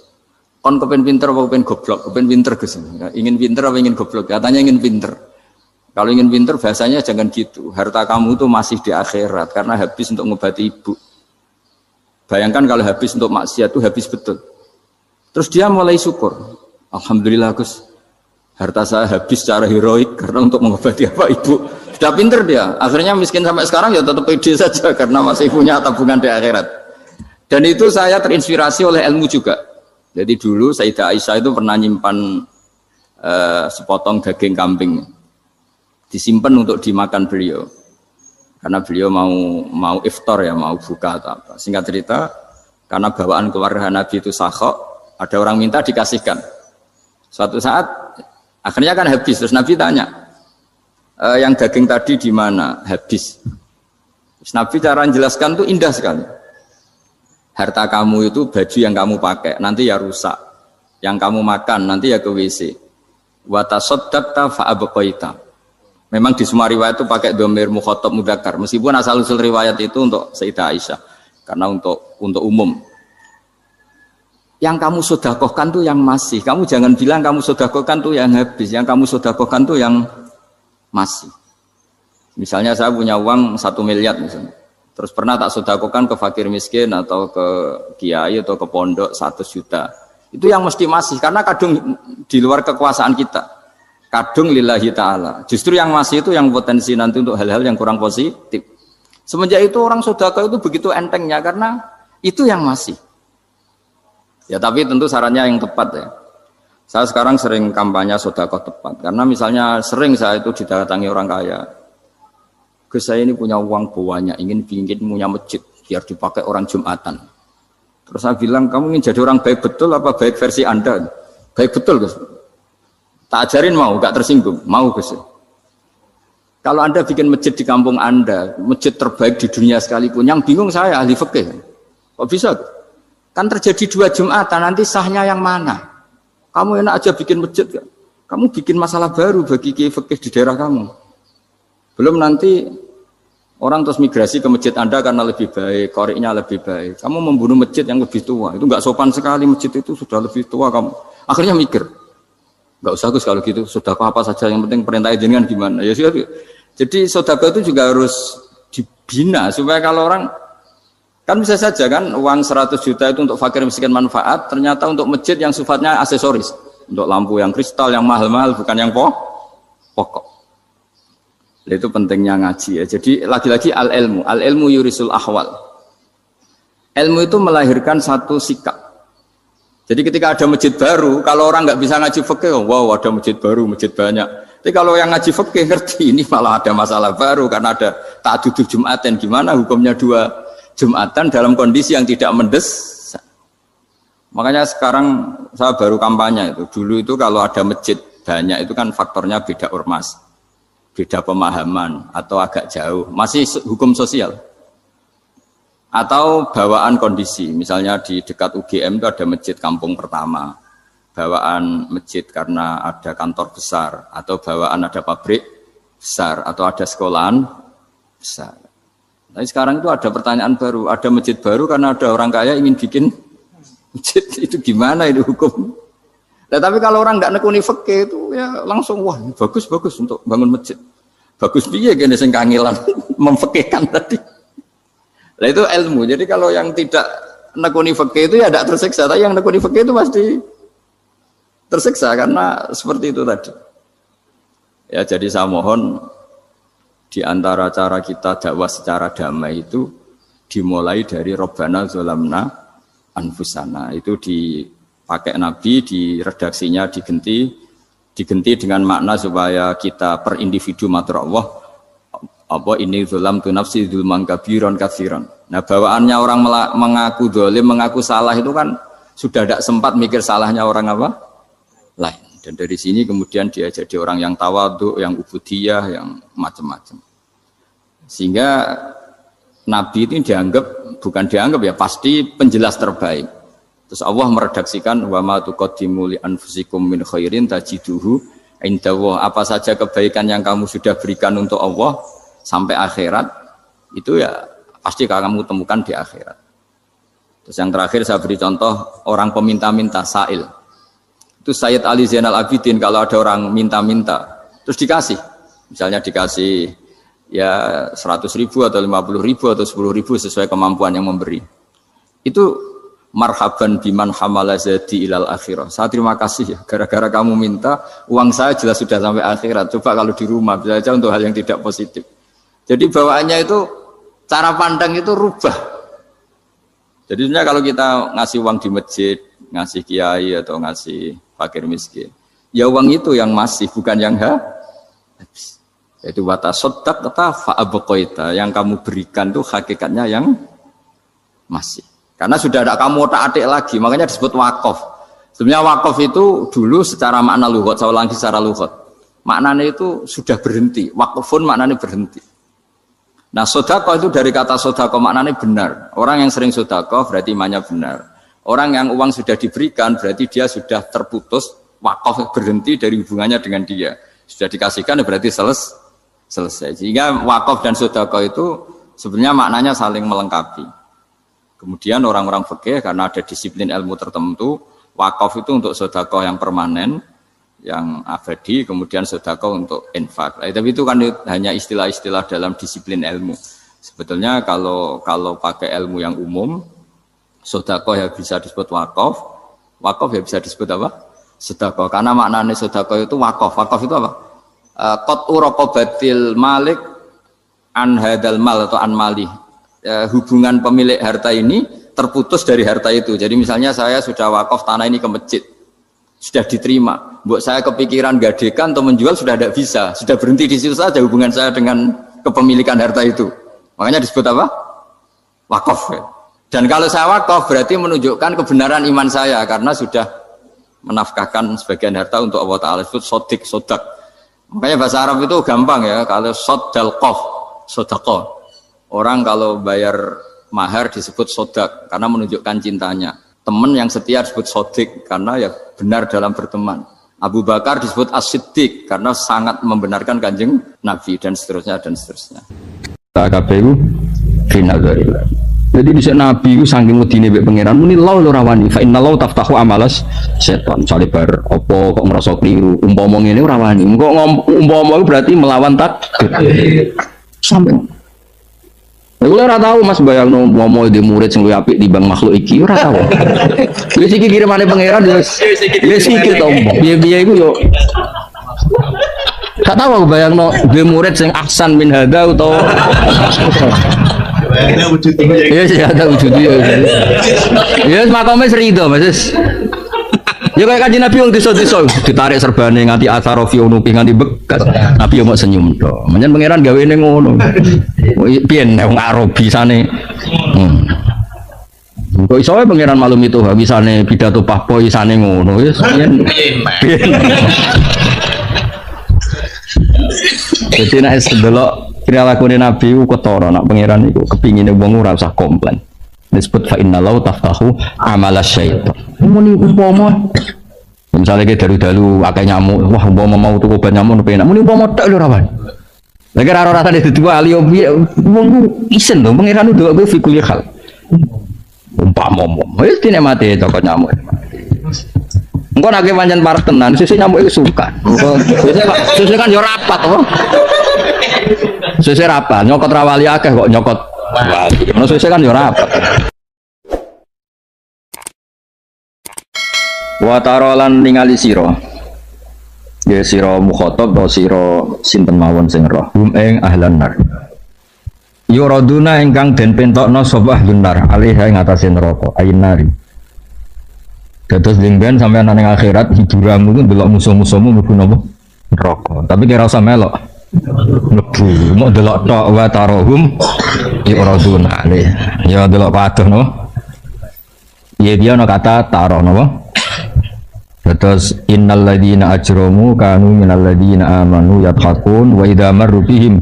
Kon kepen pinter apa kepen goblok? Kepen pinter Gus. Ingin pinter apa ingin goblok? Katanya ingin pinter. Kalau ingin pinter bahasanya jangan gitu. Harta kamu itu masih di akhirat karena habis untuk ngobati ibu. Bayangkan kalau habis untuk maksiat itu habis betul. Terus dia mulai syukur. Alhamdulillah Gus, harta saya habis secara heroik karena untuk mengobati apa ibu. Sudah pinter dia, akhirnya miskin sampai sekarang ya tetap pede saja karena masih punya tabungan di akhirat. Dan itu saya terinspirasi oleh ilmu juga. Jadi dulu Sayyidah Aisyah itu pernah nyimpan sepotong daging kambing, disimpan untuk dimakan beliau. Karena beliau mau iftar ya, mau buka atau apa. Singkat cerita, karena bawaan keluarga Nabi itu sakhok, ada orang minta dikasihkan. Suatu saat akhirnya kan habis, terus Nabi tanya, yang daging tadi di mana? Habis. Terus Nabi cara menjelaskan tuh indah sekali. Harta kamu itu baju yang kamu pakai, nanti ya rusak. Yang kamu makan nanti ya ke WC. Wa tasaddaqta fa abqaita. Memang di semua riwayat itu pakai dhamir mukhatab mudzakkar. Meskipun asal-usul riwayat itu untuk Sayyidah Aisyah, karena untuk umum. Yang kamu sedekahkan tuh yang masih. Kamu jangan bilang kamu sedekahkan tuh yang habis. Yang kamu sedekahkan tuh yang masih. Misalnya saya punya uang 1 miliar misalnya. Terus pernah tak sedekahkan ke fakir miskin atau ke kiai atau ke pondok 100 juta. Itu yang mesti masih. Karena kadung di luar kekuasaan kita. Kadung lillahi ta'ala. Justru yang masih itu yang potensi nanti untuk hal-hal yang kurang positif. Semenjak itu orang sedekah itu begitu entengnya. Karena itu yang masih. Ya tapi tentu sarannya yang tepat ya. Saya sekarang sering kampanye sedekah tepat. Karena misalnya sering saya itu didatangi orang kaya. Gus, saya ini punya uang banyak, ingin punya masjid biar dipakai orang Jumatan. Terus saya bilang, kamu ingin jadi orang baik betul apa baik versi Anda? Baik betul Gus. Tak ajarin mau, gak tersinggung. Mau Gus. Kalau Anda bikin masjid di kampung Anda, masjid terbaik di dunia sekalipun, yang bingung saya ahli fikih. Kok bisa? Kan terjadi 2 Jumatan, nanti sahnya yang mana? Kamu enak aja bikin masjid, kan? Kamu bikin masalah baru bagi kiai fikih di daerah kamu. Belum nanti orang terus migrasi ke masjid Anda karena lebih baik, koriknya lebih baik. Kamu membunuh masjid yang lebih tua, itu nggak sopan sekali, masjid itu sudah lebih tua kamu. Akhirnya mikir, nggak usah Gus kalau gitu, sedekah apa saja, yang penting perintah jenengan gimana. Ya sudah. Jadi sedekah itu juga harus dibina supaya kalau orang kan bisa saja kan uang 100 juta itu untuk fakir miskin manfaat, ternyata untuk masjid yang sifatnya aksesoris, untuk lampu yang kristal yang mahal-mahal bukan yang pokok. Itu pentingnya ngaji ya. Jadi lagi-lagi al-ilmu yurisul ahwal. Ilmu itu melahirkan satu sikap. Jadi ketika ada masjid baru, kalau orang nggak bisa ngaji fikih, wow ada masjid baru, masjid banyak. Tapi kalau yang ngaji fikih ngerti ini malah ada masalah baru karena ada ta'addud Jumatan, gimana hukumnya 2 Jumatan dalam kondisi yang tidak mendesak. Makanya sekarang saya baru kampanye itu. Dulu itu kalau ada masjid banyak itu kan faktornya beda ormas, beda pemahaman atau agak jauh. Masih hukum sosial. Atau bawaan kondisi. Misalnya di dekat UGM itu ada masjid kampung pertama. Bawaan masjid karena ada kantor besar. Atau bawaan ada pabrik besar. Atau ada sekolahan besar. Tapi sekarang itu ada pertanyaan baru, ada masjid baru karena ada orang kaya ingin bikin masjid, itu gimana itu hukum? Nah, tapi kalau orang nggak nekuni fikih itu ya langsung wah bagus untuk bangun masjid. Bagus piye gene sing kangelan memfikihkan tadi. Nah itu ilmu. Jadi kalau yang tidak nekuni fikih itu ya tidak tersiksa, tapi yang nekuni fikih itu pasti tersiksa karena seperti itu tadi. Ya jadi saya mohon di antara cara kita dakwah secara damai itu dimulai dari Rabbana Zolamna Anfusana. Itu dipakai Nabi, di redaksinya diganti dengan makna supaya kita per individu matur Allah apa ini zulam tu nafsi dzulman kabiron katsiran. Nah, bawaannya orang mengaku dolim, mengaku salah itu kan sudah tidak sempat mikir salahnya orang apa lain. Dan dari sini kemudian dia jadi orang yang tawadhu, yang ubudiyah, yang macam-macam. Sehingga Nabi itu bukan dianggap ya, pasti penjelas terbaik. Terus Allah meredaksikan wa ma tuqaddimu li anfusikum min khairin tajiduhu indallah. Apa saja kebaikan yang kamu sudah berikan untuk Allah sampai akhirat itu ya pasti kamu temukan di akhirat. Terus yang terakhir saya beri contoh orang peminta-minta sa'il. Itu Sayyid Ali Zainal Abidin kalau ada orang minta-minta terus dikasih. Misalnya dikasih ya 100.000 atau 50.000 atau 10.000 sesuai kemampuan yang memberi. Itu marhaban biman hamala zadi ilal akhirah. Saya terima kasih ya, gara-gara kamu minta uang saya jelas sudah sampai akhirat. Coba kalau di rumah bisa saja untuk hal yang tidak positif. Jadi bawaannya itu cara pandang itu rubah. Jadi sebenarnya kalau kita ngasih uang di masjid, ngasih kiai atau ngasih fakir miskin, ya uang itu yang masih bukan yang habis. Yaitu watasoddaq kata fa'abqaita, yang kamu berikan itu hakikatnya yang masih. Karena sudah ada kamu otak-atik lagi, makanya disebut wakaf. Sebenarnya wakaf itu dulu secara makna lughat, saya ulangi secara lughat. Maknanya itu sudah berhenti, wakafun maknanya berhenti. Nah, sedekah itu dari kata sedekah maknanya benar. Orang yang sering sedekah berarti imannya benar. Orang yang uang sudah diberikan berarti dia sudah terputus, wakaf berhenti dari hubungannya dengan dia. Sudah dikasihkan berarti selesai. Sehingga wakaf dan sedekah itu sebenarnya maknanya saling melengkapi. Kemudian orang-orang fikih karena ada disiplin ilmu tertentu, wakaf itu untuk sedekah yang permanen, yang abadi, kemudian sedekah untuk infak. Tapi itu kan hanya istilah-istilah dalam disiplin ilmu. Sebetulnya kalau pakai ilmu yang umum, sedekah ya bisa disebut wakaf, wakaf ya bisa disebut apa? Sedekah. Karena maknanya sedekah itu wakaf. Wakaf itu apa? Qat'u raqabatil malik an hadal mal atau an mali. Hubungan pemilik harta ini terputus dari harta itu. Jadi misalnya saya sudah wakaf tanah ini ke masjid, sudah diterima. Buat saya kepikiran gadekan atau menjual sudah tidak bisa, sudah berhenti di situ saja hubungan saya dengan kepemilikan harta itu. Makanya disebut apa? Wakaf. Dan kalau saya wakaf berarti menunjukkan kebenaran iman saya karena sudah menafkahkan sebagian harta untuk Allah Taala. Disebut sodak. Makanya bahasa Arab itu gampang ya. Kalau sodalqof, sodaqoh. Orang kalau bayar mahar disebut sodak karena menunjukkan cintanya. Teman yang setia disebut sodik karena ya benar dalam berteman. Abu Bakar disebut as-siddiq karena sangat membenarkan kanjeng Nabi dan seterusnya dan seterusnya. KPU finadzarillah. Jadi di sana Nabi itu saking medine mbek pangeran muni law rawani fa inna law taftahu amalas setan. Misale bar apa kok ngrasa keliru umpama ngene ora wani. Engko umpama itu berarti melawan takdir. Sampai aku ora tahu Mas bayangno mau di murid sing luwih apik timbang makhluk iki ora tahu. Wis iki kirimane pangeran wis iki to. Piye-piye iku yo gak tahu aku bayangno di murid sing ahsan min hadza utawa ada wujudnya. Iya sih ada wujudnya. Ya makome serido Mas. Ya kayak kanjeng Nabi wong desa-desa ditarik serbane nganti asarofi unupi nganti bekas. Nabi yo mok senyum to. Menyen pangeran gawene ngono. Piyen wong Arabi sane. Kok iso wae pangeran malum itu habisane pidato pahpo isane ngono wis piyen. Jadi nek sedelok kira lakune Nabi ku ketara nak pangeran iku kepingine wong ora usah komplain. Disebut fa inna lau taftahu amala syaitan. Muni umpama misalnya ke dalu-dalu akeh nyamuk, wah umpama mau tuku obat nyamuk penak. Muni umpama tek lho rawan. Lagi ora rasane dua ali piye wong isen lho pangeran ndok kowe fikul hal. Umpama wis dinikmati toko nyamuk. Engko nek pancen parek tenan, sesuk nyamuk iku suka. Engko sesuk kan yo rapat to. Sesuk rapat, nyokot rawali akeh kok nyokot wali. Ono sesuk kan yo rapat. Wa tarolan ningali sira. Ya sira mukhatab atau sira sinten mawon sing roh. Ing ahlan nar. Yuraduna ingkang den pentokno sapa ahlun nar alih ing atase neraka ayin nari. Dados dingben sampeyan nang akhirat hiburanmu ku delok musuh-musuhmu mlebu napa neraka. Tapi kira usah melok. Mlebu mau delok tok wa tarahum yuradun alih. Ya delok padoh no. Ya dia no kata taroh no. Terus innal ladzina ajramu kanu minal ladzina amanu yadhakun wa idza marru bihim.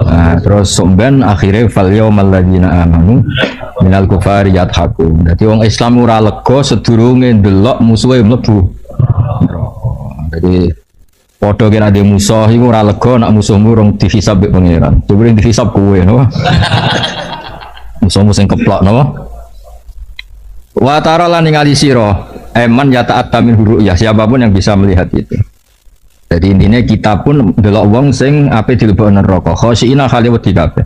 Nah, terus somben akhire fal yaumal ladzina amanu minal kufari yadhakun. Dadi wong Islam ora lega sedurunge ndelok musuhe mlebu. Jadi padha kena ade musuh iku ora lega nek musuhmu rong dihisab mbek pangeran. Coba dihisab kowe no. Musuhmu sing keplok no. Wa tara lan ningali sira eman ya ta'atta min ru'yah, siapapun yang bisa melihat itu. Jadi intinya kita pun delok wong sing ape dilebokno neraka. Khosina khali wedi kabeh.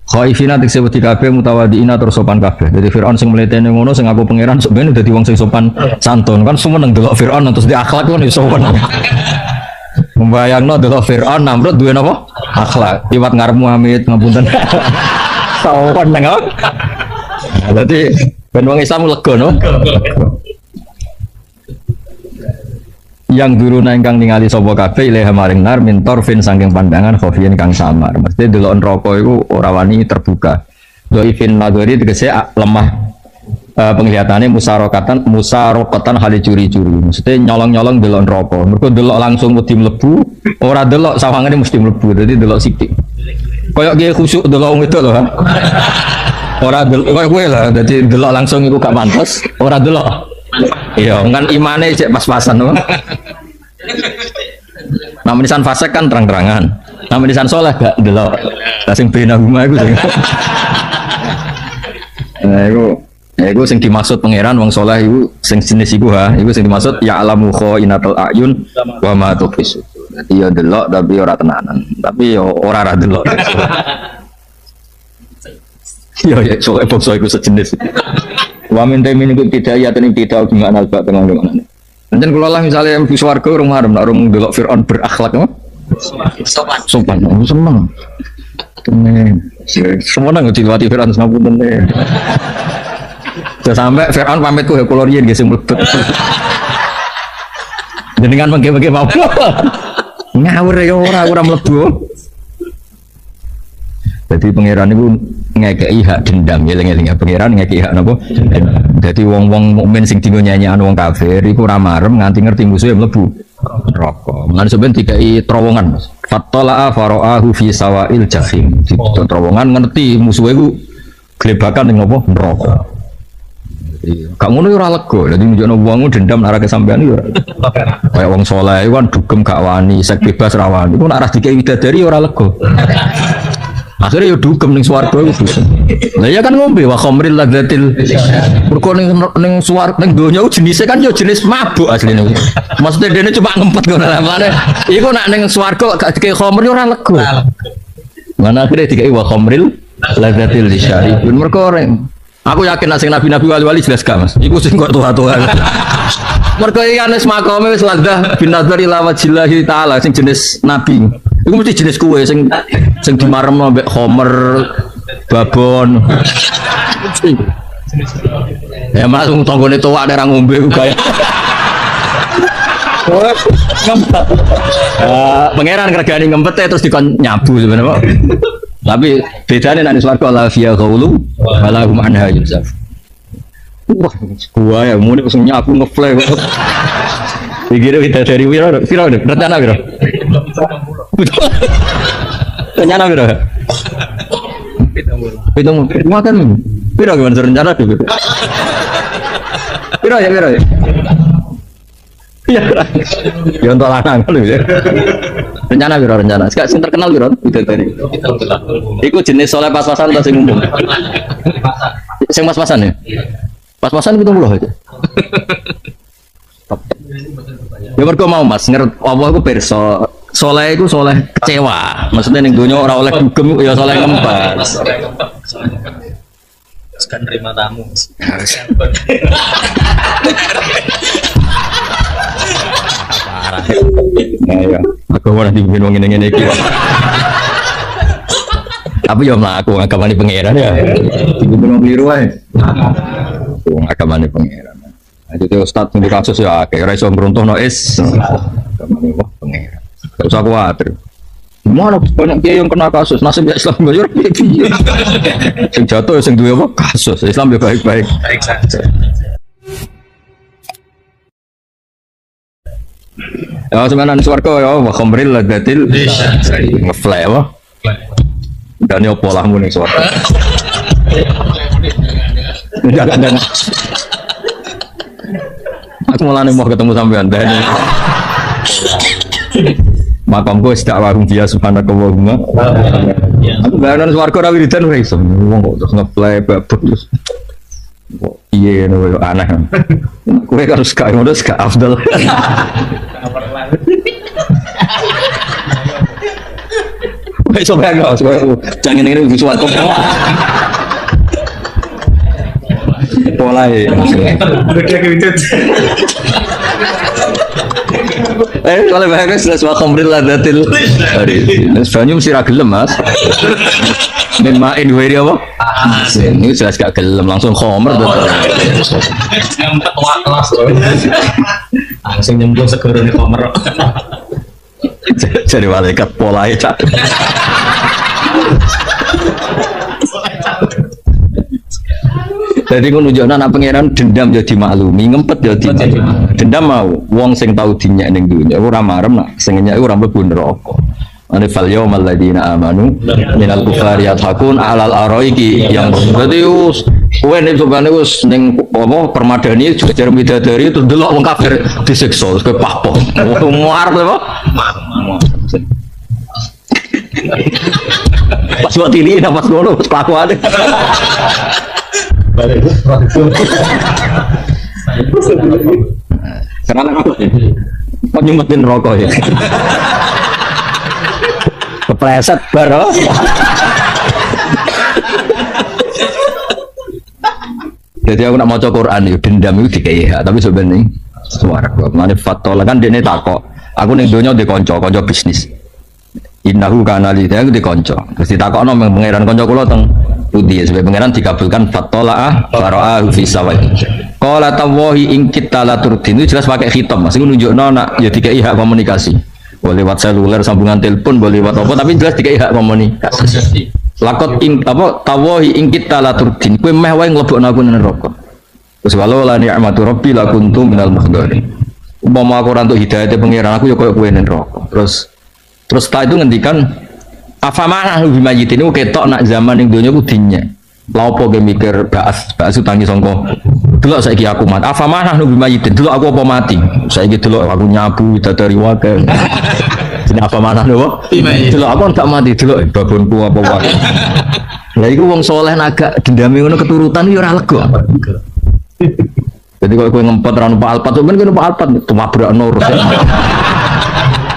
Khaifina tekse wedi kabeh mutawadiina terus sopan kabeh. Jadi Firaun sing mletene ngono sing aku pangeran sebenarnya dadi wong sing sopan santun. Kan sumeneng delok Firaun terus di akhlak ngono sopan. Membayangno delok Firaun Namrud duwe napa? Akhlak. Liwat ngarepmu amit ngapunten. Sopan nang kok. Dadi ben wong Islam lega no. Yang dulu ingkang ningali sapa kabeh ilaha maring nar min torfin saking pandangan khofiyin kang samar. Mesti delok neraka iku ora wani terbuka. Dhaifin nadhari tegese lemah penglihatannya musarokatan hale curi-curi. Mesti nyolong-nyolong delok neraka. Mergo delok langsung wedi mlebu, ora delok sawangane mesti mlebu. Dadi delok sithik. Kayak ge khusuk delok wong itu lho. Ora delok kowe lah. Dadi delok langsung iku gak pantes, ora delok. Iya, kan imane cek pas-pasan loh. Namun nisan fasik kan terang-terangan. Namun nisan soleh gak delok. Sing bena huma iku sing. Nah, iku sing dimaksud pangeran wong soleh iku sing jenis iku ha, iku sing dimaksud ya alamu khainatul ayun wa ma tufis. Dadi ya delok tapi ora tenanan. Tapi ya ora delok. Ya soleh bangsa iku sejenis. Wa min ta'imin iku tidak ya tening tidak gimana albak tengah gimana. Nanti kalau lah misalnya di swarga orang haram, orang delok Fir'aun berakhlak apa? Sopan, seneng. Semua nang dilewati Fir'aun sampun tene. Sudah sampai Fir'aun pamit ku kula riyen nggih sing mlebet. Jenengan mengke-mengke mau. Ngawur ya ora mlebu. Jadi pangeran itu ngekei hak dendam, eling-eling ya pangeran ngekei hak napa? Jadi wong-wong mukmin sing dienggo nyanyian wong kafir iku ora marem nganti ngerti musuhe mlebu neraka. Mulane sampeyan dikai terowongan, Mas. Fattala'a fara'ahu fi sawa'il jahim. Di terowongan ngerti musuhe iku glebakan ning napa? Neraka. Gak ngono ora lega. Dadi nunjukno wong dendam nek ora kesampean yo. Kayak wong saleh kan dugem gak wani, sek bebas ra wani. Iku nek ora dikai widadari ora lega. Akhirnya ya dugem ning swarga iku. Lah ya kan ngombe wa khamril ladzatil. Mergo ning swarga ning donya jenise kan ya jenis mabuk asline. Maksudnya dene cuma ngempet ngono lah. Iku nek ning swarga gak dikai khamr ora lega. Mana akhirnya dikai wa khamril ladzatil lisyaribun. Mergo aku yakin nek sing nabi-nabi wali-wali jelas gak Mas. Iku sing kok tuwa-tuwa. Mergo iki kan wis makome wis ladzah binadzari la wajillahi taala sing jenis nabi. Iku mesti jenis kue sing dimaremno mbek homer babon. Ya Mas wong tanggane tuwak nek ra ngombe ku kaya. Pangeran regane ngempet terus dikon nyabu sebenarnya. Tapi bedane nek swarga la fiya qaulu wala hum anha yuzaf. Wah, gua ya muni langsung nyabu ngeflek. Dikira kita dari Wiro rencana Wiro. Rencana Wiro. Itu makan. Wiro gimana rencana tuh? Wiro ya. Iya. Ya untuk lanang kan ya. Rencana Wiro rencana. Sekarang sing terkenal Wiro itu tadi. Iku jenis soleh pas-pasan atau sing umum? Sing pas-pasan ya. Pas-pasan gitu mulu aja. Ya mergo mau Mas ngerti apa iku pirsa soleh iku soleh kecewa maksudnya ning donya ora oleh dugem ya soleh ngempet sekan terima tamu parah ya aku ora dibikin wong ngene-ngene iki tapi yo mlaku agamane pangeran ya dibikin wong liru wae wong agamane pangeran. Jadi Ustaz untuk kasus ya, kayak Raiso meruntuh nois, kamu pengen, gak usah khawatir. Mana banyak kiai yang kena kasus, nasib ya Islam bayar piye. Sing jatuh sing duwe apa kasus, Islam ya baik-baik. Baik saja. Ya semenan swarga ya wa khamril ladatil ngefly apa? Dan yo polahmu ning swarga. Jangan. Aku mulane mau ketemu sampean Dani. Makamku wis tak warung dia subhanakallahumma. Aku bayaran swarga ra wiridan ora iso. Wong kok terus ngeplay babut terus. Kok piye ngono yo aneh. Kowe harus gak ngono gak afdal. Wis sampe gak jangan ngene iki swarga. Pola ya. Beda gitu. Kalau bahasa jelas wa khamril ladatil. Sebenarnya mesti ra gelem, Mas. Main wae apa? Ini jelas gak gelem langsung khamr betul. Ngempet wak kelas loh. Langsung nyemplung segera di komer. Jadi malaikat pola ya. Jadi aku nunjukkan anak pangeran dendam jadi maklumi, ngempet jadi dendam mau. Wong sing tahu dinyak ning dunya, ora marem nak sing nyak ora mlebu neraka. Ane fal yaumal ladzina amanu minal kufari yathakun alal araiki yang berarti us kowe nek sobane wis ning apa permadani juga jar bidadari terus delok wong kafir disiksa kowe pahpoh. Muar apa? Pas waktu ini dapat ngono kelakuane. Karena apa? Penyumpetin rokok ya. Kepleset baro. Jadi aku nak maca Quran itu dendam itu dikai hak, tapi sebenarnya swarga. Mane fatola kan dene takok. Aku ning donya di kanca bisnis. Innahu kana li aku di kanca. Terus ditakokno pangeran kanca kula teng pundi sebab pangeran dikabulkan fatolaah fara'ahu fi sawai. Qala tawahi in kita la turdin itu jelas pakai khitab Mas. Iku nunjukno nak ya dikai hak komunikasi. Boleh lewat seluler sambungan telepon, boleh lewat apa tapi jelas dikai hak komunikasi. Lakot in apa tawahi in kita la turdin. Kowe meh wae nglebokno aku nang neraka. Terus walau la ni'matu rabbi la kuntum minal muhdharin. Umpama aku ora entuk hidayate pangeran aku ya koyo kowe nang neraka. Terus setelah itu ngendikan afamana lebih majid ini ketok nak zaman yang dunia ku dinya laopo ge mikir baas utangi songko delok saiki aku mati afamana lebih majid delok aku apa mati saiki delok aku nyabu dari wakil jadi afamana lho delok aku tak mati delok babonku apa wae lha iku wong soleh agak dendame ngono keturutan yo ora lega jadi kalau kowe ngempet ra numpak alpat sampeyan kowe numpak alpat tumabrakno urus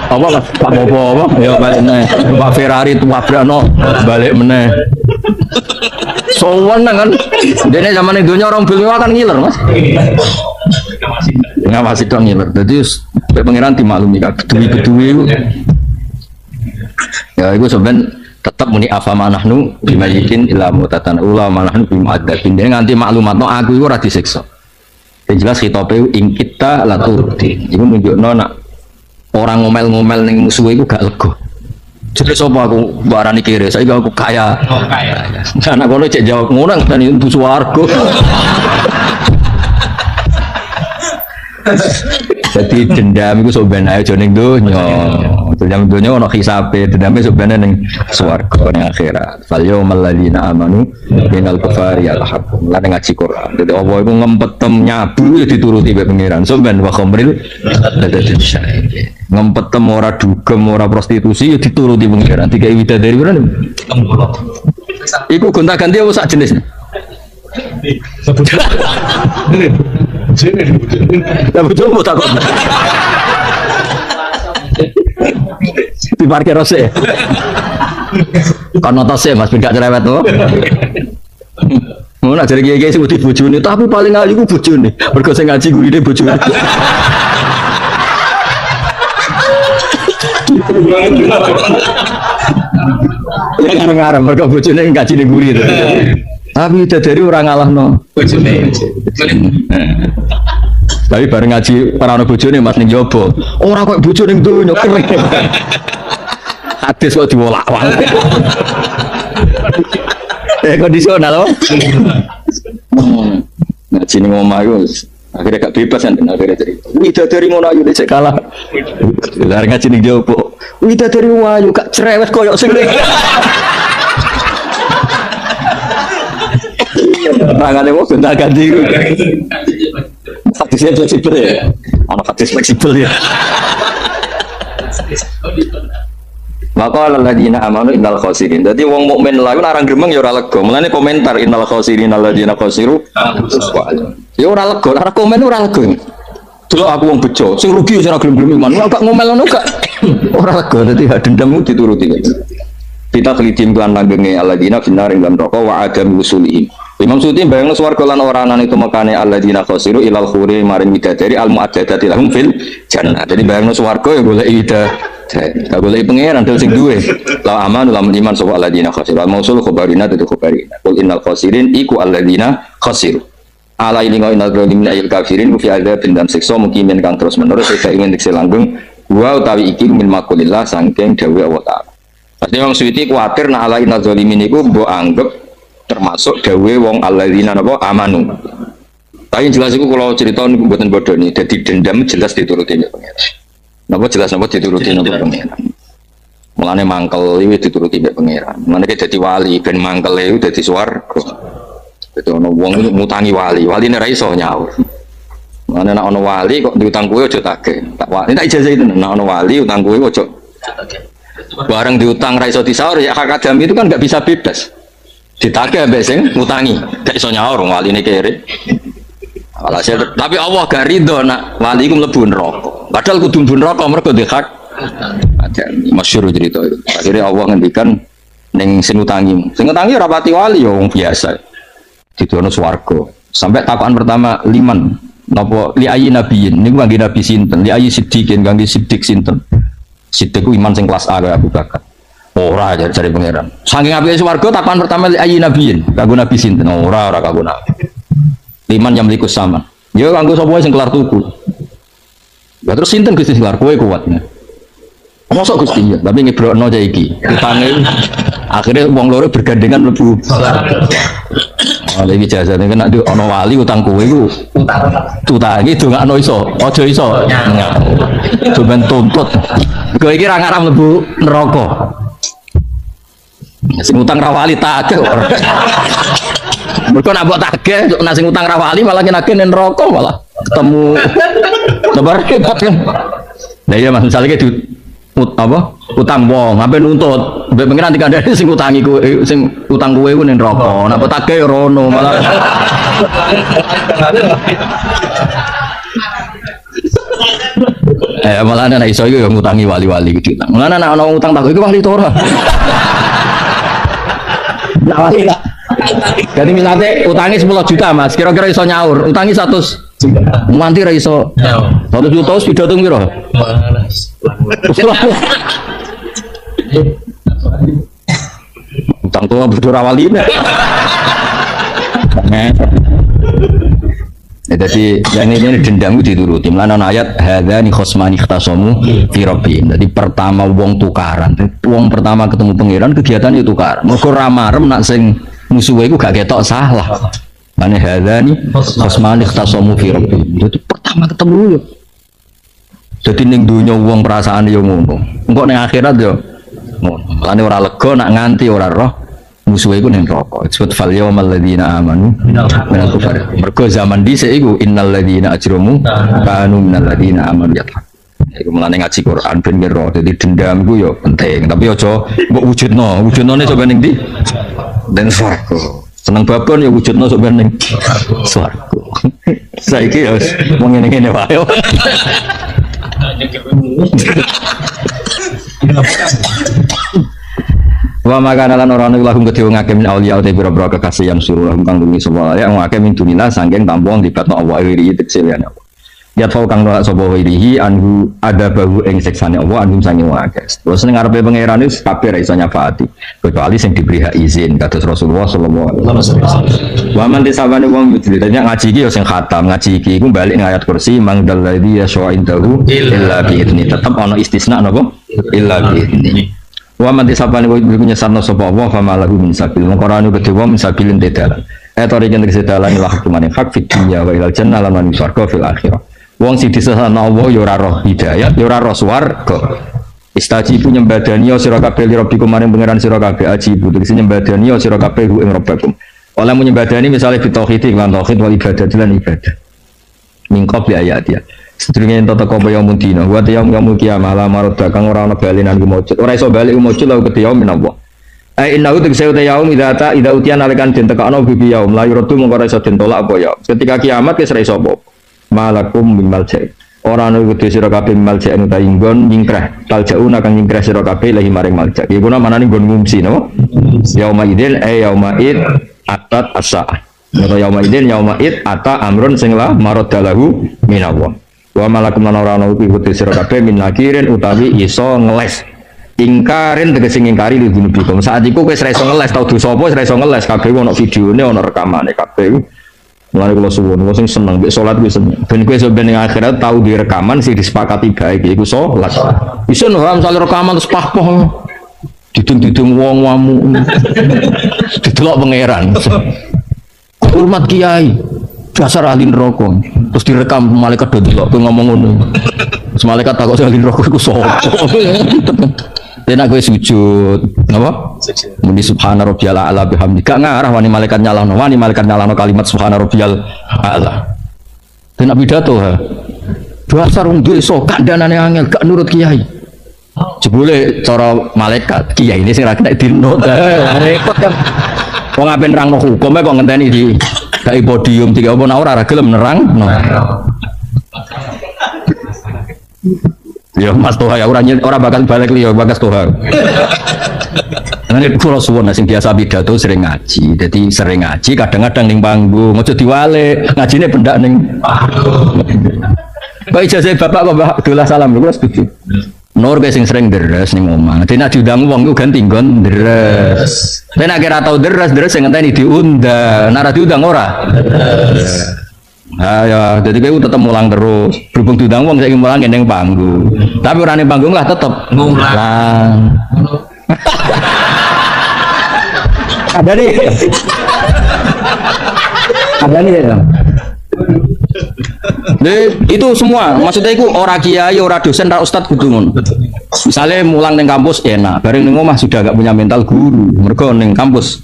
apa Pak Bobo apa ya balik meneh Pak Ferrari tumabrakno balik meneh sowan kan dene zaman dunya orang bil kan ngiler Mas ngawasi dong ngiler dadi pangeran dimaklumi kedue ya iku sampean tetep muni afamanahnu bimayikin ila mutatan ula manahnu bimu'adzabin dene nganti maklumatno aku iku ora disiksa yang jelas khitabe ing kita la turdi iku nunjukno nak orang ngomel-ngomel ning musuh iku gak lega. Jadi sapa aku barani kiri, saiki aku kaya. Oh, kaya. Anak kono cek jawab ngono kan itu swarga. Jadi dendam iku sok ben ae ning donya. Dendam donya ono hisabe, dendame sok ben ning swarga ning akhirat. Fal yaumal ladzina amanu minal kufari yalhaqun. Lah ngaji Quran. Dadi apa iku ngempetem nyabu ya dituruti mbek pangeran. Sok ben wa khamril ladatin syai. Ngempetem ora dugem ora prostitusi ya dituruti pangeran. Tiga widadari kan. Iku gonta-ganti apa sak jenis? Tapi coba takut. Di parkir rose. Kan notase Mas gak cerewet to. Ngono ajare kiye-kiye sing wedi bojone, tapi paling ayu ku bojone. Mergo sing ngaji gurine bojone. Ya ngarep-ngarep mergo bojone ngaji ning guri. Tapi dari orang ngalahno bojone. Tapi bareng ngaji para anak bojone Mas ning jowo. Ora kok bojone ning donya keren. hadis kok diwolak-walik. Kondisional. Nah, sini ngomong aku akhirnya gak bebas kan akhirnya cerita. Wida dari ngono ayu cek kalah. Lah ngaji ning jopo. Wida dari wayu gak cerewet koyo sing Tangannya mau bentar ganti. Hadisnya fleksibel ya. Anak hadis fleksibel ya. Maka alladzina amanu innal khosirin. Dadi wong mukmin lha larang gremeng ya ora lega. Mulane komentar innal khosirin alladzina khosiru. Ya ora lega, ora komen ora lega. Delok aku wong bejo, sing rugi ora gelem-gelem iman. Gak ngomel ngono gak. Ora lega dadi dendammu dituruti. Kita kelidim kan langgenge alladzina finnar ing dalam neraka wa adam usulihim. Imam Suyuti bayangno swarga lan oranan itu makane alladzina khosiru ilal khuri maring midadari al muaddadati lahum fil jannah. Jadi bayangno swarga ya golek ida. Gak boleh pengeran del sing duwe. La amanu lamun iman sapa alladzina khasiru. Al mausul khabarina itu khabarina. Qul innal khasirin iku alladzina khasiru. Ala ilingo innal zalimin ayil kafirin fi adzabin dan siksa mukimin kang terus menerus saya ingin dikse langgeng wa utawi iki min makulillah saking dawuh Allah Taala. Pasti wong Suyuti kuwatir nek ala innal zalimin iku mbok anggap termasuk dawuh wong alladzina napa amanu. Tapi jelas iku kula crita niku mboten bodho nih. Dadi dendam jelas dituruti pengen. Napa jelas napa dituruti napa pangeran. Mulane mangkel iki dituruti mbek pangeran. Mulane ki dadi wali ben mangkel iku dadi swarga. Dadi ana wong mutangi wali, waline ra iso nyaur. Mulane nek ana wali kok diutang kowe aja tagih. Tak wali tak ijazah itu nek ana wali utang kowe aja tagih. Bareng diutang ra iso disaur ya hak adam itu kan enggak bisa bebas. Ditagih mbek sing ngutangi, gak iso nyaur waline kere. Alhasil, tapi Allah gak ridho nak wali iku mlebu neraka. Padahal kudu mlebu neraka mergo ndek hak. Masyhur cerita itu. Akhirnya Allah ngendikan ning sing utangi. Sing utangi ora pati wali ya wong biasa. Didono swarga. Sampai takokan pertama liman napa li ayyi nabiyyin niku kangge nabi sinten? Li ayyi siddiqin kangge siddiq sinten? Siddiq ku iman sing kelas A kaya Abu Bakar. Ora jare pangeran. Saking apike swarga takokan pertama li ayyi nabiyyin kanggo nabi sinten? Ora kanggo nabi. Liman yang melikus sama. Ya kanggo sapa sing kelar tuku. Ya terus sinten Gusti kelar kowe kuatnya. Mosok Gusti ya, tapi ngebrokno aja iki. Utange akhirnya wong loro bergandengan mlebu. Oh, iki jazane nek ana wali utang kowe iku utang iki dongakno iso, aja iso. Coba tuntut. Kowe iki ra ngarep mlebu neraka. Sing utang ra wali tak akeh. Mereka nak buat tagih, nasi utang rawali malah nagih nen rokok malah ketemu lebar hebat kan. Nah iya mas misalnya gitu apa utang wong, apa nuntut, pengen nanti kadang sing utangi ku, sing utang kue ku nen rokok, nak buat tagih rono malah. Malah anak iso itu yang ngutangi wali-wali gitu. Malah anak utang tak itu wali tora. Nah wali lah. Jadi misalnya utangi 10 juta mas, kira-kira iso nyaur, utangi 100 nganti ra iso 100 juta wis pidato piro? Utang tua bodo rawali. Jadi yang ini dendamku dituruti. Mulane ayat hadzani khosmani ikhtasamu fi rabbihim. Jadi pertama wong tukaran, wong pertama ketemu pangeran kegiatan itu tukaran. Mergo ra marem nak sing musuhe iku gak ketok salah. Mane hadzani khosmani ikhtasamu fi rabbihim. Jadi pertama ketemu yo. Jadi ning donya wong perasaan yo ngono. Engko ning akhirat yo ngono. Mulane ora lega nak nganti ora roh musuhe iku ning neraka. Disebut fal yaumal ladzina amanu minal kufar. Mergo zaman dhisik iku innal ladzina ajramu kanu minal ladzina amanu yadhak. Iku mulane ngaji Quran ben ngira dadi dendam ku yo penting, tapi aja mbok wujudno. Wujudnone sampe ning ndi? Den swarga. Seneng babon ya wujudno sampe ning swarga. Saiki ya wong ngene-ngene wae. Wa makana lan ora ana lahum kedhe wong akeh min auliya te pira-pira kekasih yang suruh lahum kang dungi sapa ya wong akeh min dunillah sangking tampung dibatno Allah wiri teksil ya Allah. Ya tau kang nolak sapa wirihi anhu ada bahu ing siksane Allah anhum sange wong akeh. Terus ning ngarepe pangeran wis kabeh ra iso nyafaati kecuali sing diberi hak izin kados Rasulullah sallallahu alaihi wasallam. Wa man disabane wong yudli tanya ngaji iki ya sing khatam ngaji iki iku balik ning ayat kursi mang dalladzi yasha'indahu illa bi idzni tetep ana istisna napa illa bi idzni. Wa man tisapane kowe iku nyesatno sapa Allah fa malahu min sabil. Mongko ora ono kedhe wong sabilin tedalan. Tori kene sedalan ila hukumane hak fid dunya wa ilal jannah lan wan surga fil akhirah. Wong sing disesatno Allah ya ora roh hidayat, ya ora roh swarga. Istajibu nyembadani ya sira kabeh li rabbikum maring pangeran sira kabeh ajibu tegese nyembadani ya sira kabeh ing rabbakum. Oleh menyembadani misalnya fi tauhid lan tauhid wal ibadah lan ibadah. Min qabli ayat ya. Sedurunge ento teko yaumul dina wa yaumul qiyamah la marada kang ora ana balinan kumujud ora iso bali kumujud la ke yaum minallah ai innahu tegese yaum idza utian alikan den tekakno bi yaum la yuradu mongko ora iso den tolak apa ya ketika kiamat wis ora iso apa malakum min malja ora ana kudu sira kabeh malja anu ta inggon nyingkrah taljauna kang nyingkrah sira kabeh lahi maring malja iki guna manane nggon ngungsi no yauma idin yauma id atat as-saah atau yauma idin yauma id ata amrun sing la maradalahu minallah wa malakum lan ora ana iku sira kabeh min nakirin utawi iso ngeles ingkarin tegese ngingkari li dunubikum saat iku wis ora iso ngeles tau dosa apa wis ora iso ngeles kabeh ono videone ono rekamane kabeh mulane kula suwun wong sing seneng mek salat kuwi seneng ben kowe iso ben ning akhirat tau di rekaman sing disepakati baik iku salat iso ora misale rekaman terus pahpoh didung-didung wong wamu didelok pangeran hormat kiai dasar ahli neraka terus direkam malaikat do delok kowe ngomong ngono terus malaikat takok sing ahli neraka iku sapa nek kowe sujud napa muni subhana rabbiyal a'la bihamdi gak ngarah wani malaikat nyalano kalimat subhana rabbiyal a'la nek pidato ha dasar wong desa kandhanane angel gak nurut kiai jebule cara malaikat kiai ini sing ra kena dinut repot kan wong ape nerangno hukume kok ngenteni di kai podium tiga apa ora gelem nerang no. Ya Mas Toha ya ora bakal balik liya Bagas Toha. Nek kula suwun sing biasa pidato sering ngaji. Jadi sering ngaji kadang-kadang ning panggung aja diwale ngajine bendak ning Pak ijazah Bapak kok Abdullah salam kula setuju. Nur sing sering deres ning omah. Dene nek diundang wong ku ganti nggon deres. Dene nek ora tau deres sing ngenteni diundang. Nek ora diundang ora. Ah ya, jadi kowe tetep mulang terus. Berhubung diundang wong saiki mulang ning panggung. Tapi ora ning panggung lah tetep mulang. Ada nih ya. Itu semua maksudnya itu ora kiai ora dosen ora ustad kudu ngono. Misale mulang ning kampus enak, bareng ning omah sudah gak punya mental guru. Mergo ning kampus.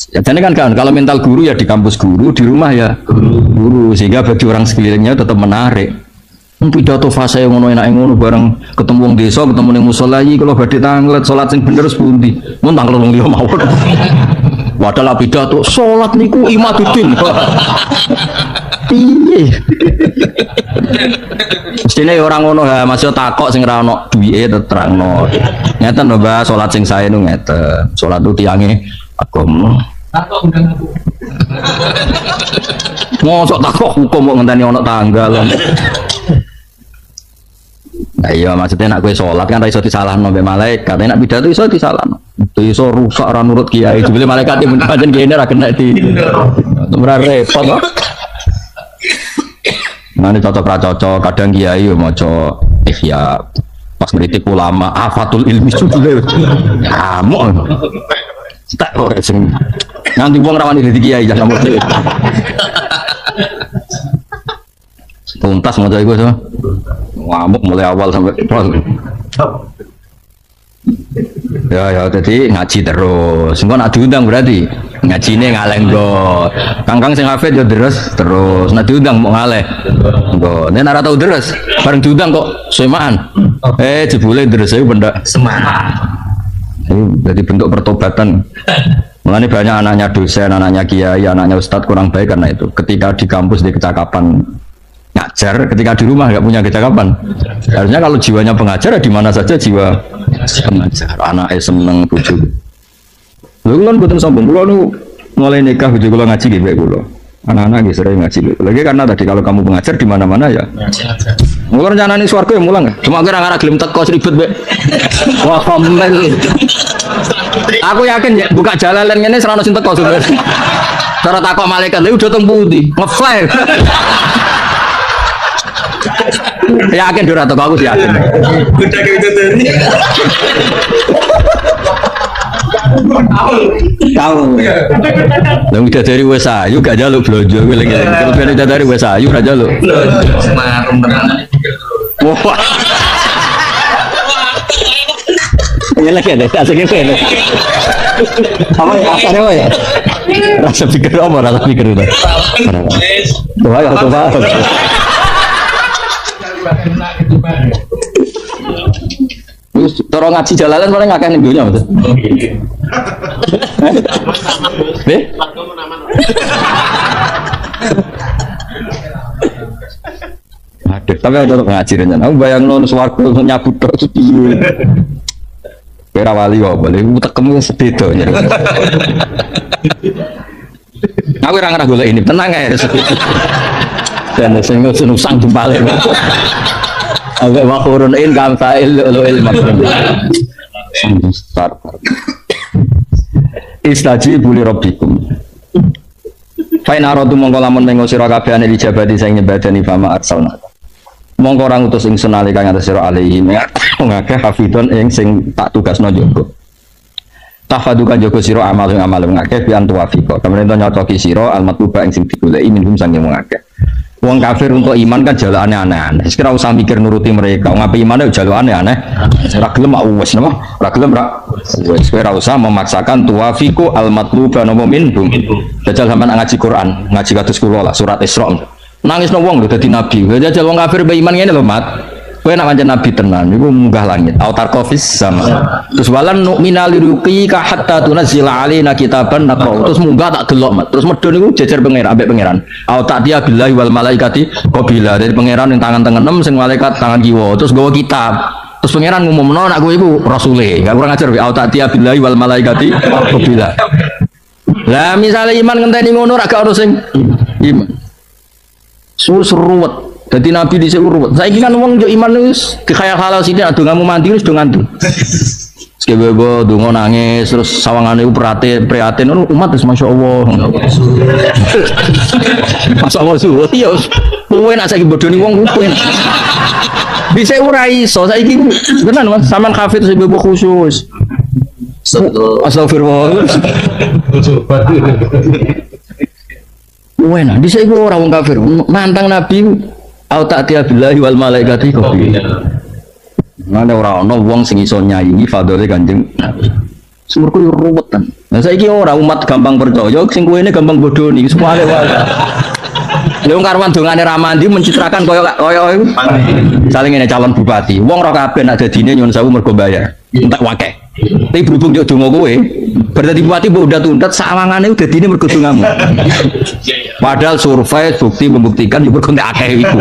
Ya jadi kan kalau mental guru ya di kampus guru, di rumah ya guru sehingga bagi orang sekelilingnya tetap menarik. Pidato fase ngono enak ngono bareng ketemu wong desa, ketemu ning musala iki kalau badhe tanglet salat sing bener sepundi. Mun tanglet wong liya mawon. Padahal pidato salat niku imaduddin. Piye? Mestine orang ngono ha, masih takok sing ra ono duwike terangno. Ngeten lho Mbak, salat sing sae nu ngeten. Salat ku tiyange agama. Takok undang aku. Mosok takok hukum kok ngenteni ono tanggal. Nah iya maksudnya nak kowe salat kan ra iso disalahno mbek malaikat. Nek pidato iso disalahno. Iso rusak ora nurut kiai. Jebule malaikat mun pancen kene ra kena di. Ora repot kok. Mane cocok-cocok kadang kiai yo maca ihya pas ngritik ulama afatul ilmi judule. Ngamuk. Tak ora sing nanti wong rawani dadi kiai jangan ngamuk. Tuntas maca iku so. Ngamuk mulai awal sampai ya jadi ngaji terus. Engko nak diundang berarti ngajine ngaleh nggo. Kangkang sing hafid ya terus. Nek diundang mau ngaleh. Nggo. Nek ora tau deres, bareng diundang kok semaan. Jebule deres ae pendak semaan. Ini jadi bentuk pertobatan. Mulane banyak anaknya dosen, anaknya kiai, anaknya ustadz kurang baik karena itu. Ketika di kampus di kecakapan ngajar, ketika di rumah nggak punya kecakapan. Harusnya kalau jiwanya pengajar di mana saja jiwa pengajar. Anaknya seneng bojo. Lha kula mboten sombong. Kula nu mulai nikah bojo kula ngaji nggih kula. Anak-anak nggih sering ngaji. Lagi karena tadi kalau kamu pengajar di mana-mana ya. Mulai rencanane swarga ya mulang. Cuma kira ora gelem teko ribet mbek. Wah, komel. Aku yakin ya buka jalalan ngene serana sing teko sebenarnya. Cara takok malaikat lha udah teng pundi? Ngeflash. Yakin Dora atau aku yakin. Udah kayak itu tadi. Tahu. Lah udah dari wes ayu gak jaluk blonjo kowe lagi. Kalau ben udah dari wes ayu ora jaluk. Semarang tenan. Wah. Ya lagi ada asik ini. Apa ya asane wae. Rasa pikir apa rasa pikir itu. Wah ya coba. Terus tolong ngaji jalalan paling ngakeh ning dunya betul. Aduh, tapi ada ngaji rencana. Aku bayangno swarga nyabut tok piye. Kira wali kok boleh utekmu sededo ya. Aku ora ngarah golek ini, tenang ae. Dan sing nusang jempale. Agak makhurun in kamsail lo ilmu. Start. Istajibu li rabbikum. Fa in aradu mongko lamun mengo sira kabehane dijabati sing nyebadani fama arsalna. Mongko orang utus ingsun nalika ngatas sira alaihi ngakeh hafidon ing sing tak tugasno njogo. Tafadukan jogo sira amal sing amal ngakeh bi antuwafika. Kemudian nyocoki sira almatluba ing sing digoleki minhum sang wong akeh. Wong kafir untuk iman kan jalukane aneh-aneh. Wis kira usah mikir nuruti mereka. Wong ape imane jalukane aneh. Ora gelem wis napa? Ora gelem ra. Wis kira usah memaksakan tuwafiku almatluba napa minhum. Jajal sampean ngaji Quran, ngaji kados kula lah surat Isra. Nangisno wong lho dadi nabi. Jajal wong kafir be iman ngene lho, Mat. Kowe nak pancen nabi tenan niku munggah langit. Autar kofis sama. Terus walan nu'mina liruqika hatta tunzila alaina kitaban naqra. Terus munggah tak gelok, Mat. Terus medhun niku jejer pangeran ambek pangeran. Au ta'diya billahi wal malaikati qabila. Dari pangeran yang tangan tengen sing malaikat tangan kiwa. Terus gawa kitab. Terus pangeran ngumumno nak kowe iku rasule. Enggak kurang ajar au ta'diya billahi wal malaikati qabila. Lah misale iman ngenteni ngono ra gak ono sing iman. Suruwet. Jadi nabi di seluruh. Saya kan uang jo iman wis kekhayal-khayal sini adu ngamu mandi wis do ngantuk. Sekebebo dongo nangis terus sawangane ku prihatin umat wis masyaallah. Masyaallah suwe ya kowe nak saiki bodoni wong kuwi. Bisa ora iso saiki tenan Mas sampean kafir sebebo khusus. Astagfirullah. Wena dhisik iku ora wong kafir nantang nabi au ta'tiya billahi wal malaikati qabila. Ngene ora ana wong sing iso nyaingi fadhole Kanjeng Nabi. Sumurku yo ruwetan. Lah saiki ora umat gampang percaya sing kuwene gampang bodoni sepale wae. Lha wong karwan dongane Ramandi mencitrakan kaya iku. Saling ngene calon bupati. Wong ora kabeh nak dadine nyuwun sewu mergo bayar. Entek wakeh. Tapi berhubung yo donga kowe, berarti bupati mbok undat-undat sawangane dadine mergo dongamu. Padahal survei bukti membuktikan yo mergo akeh iku.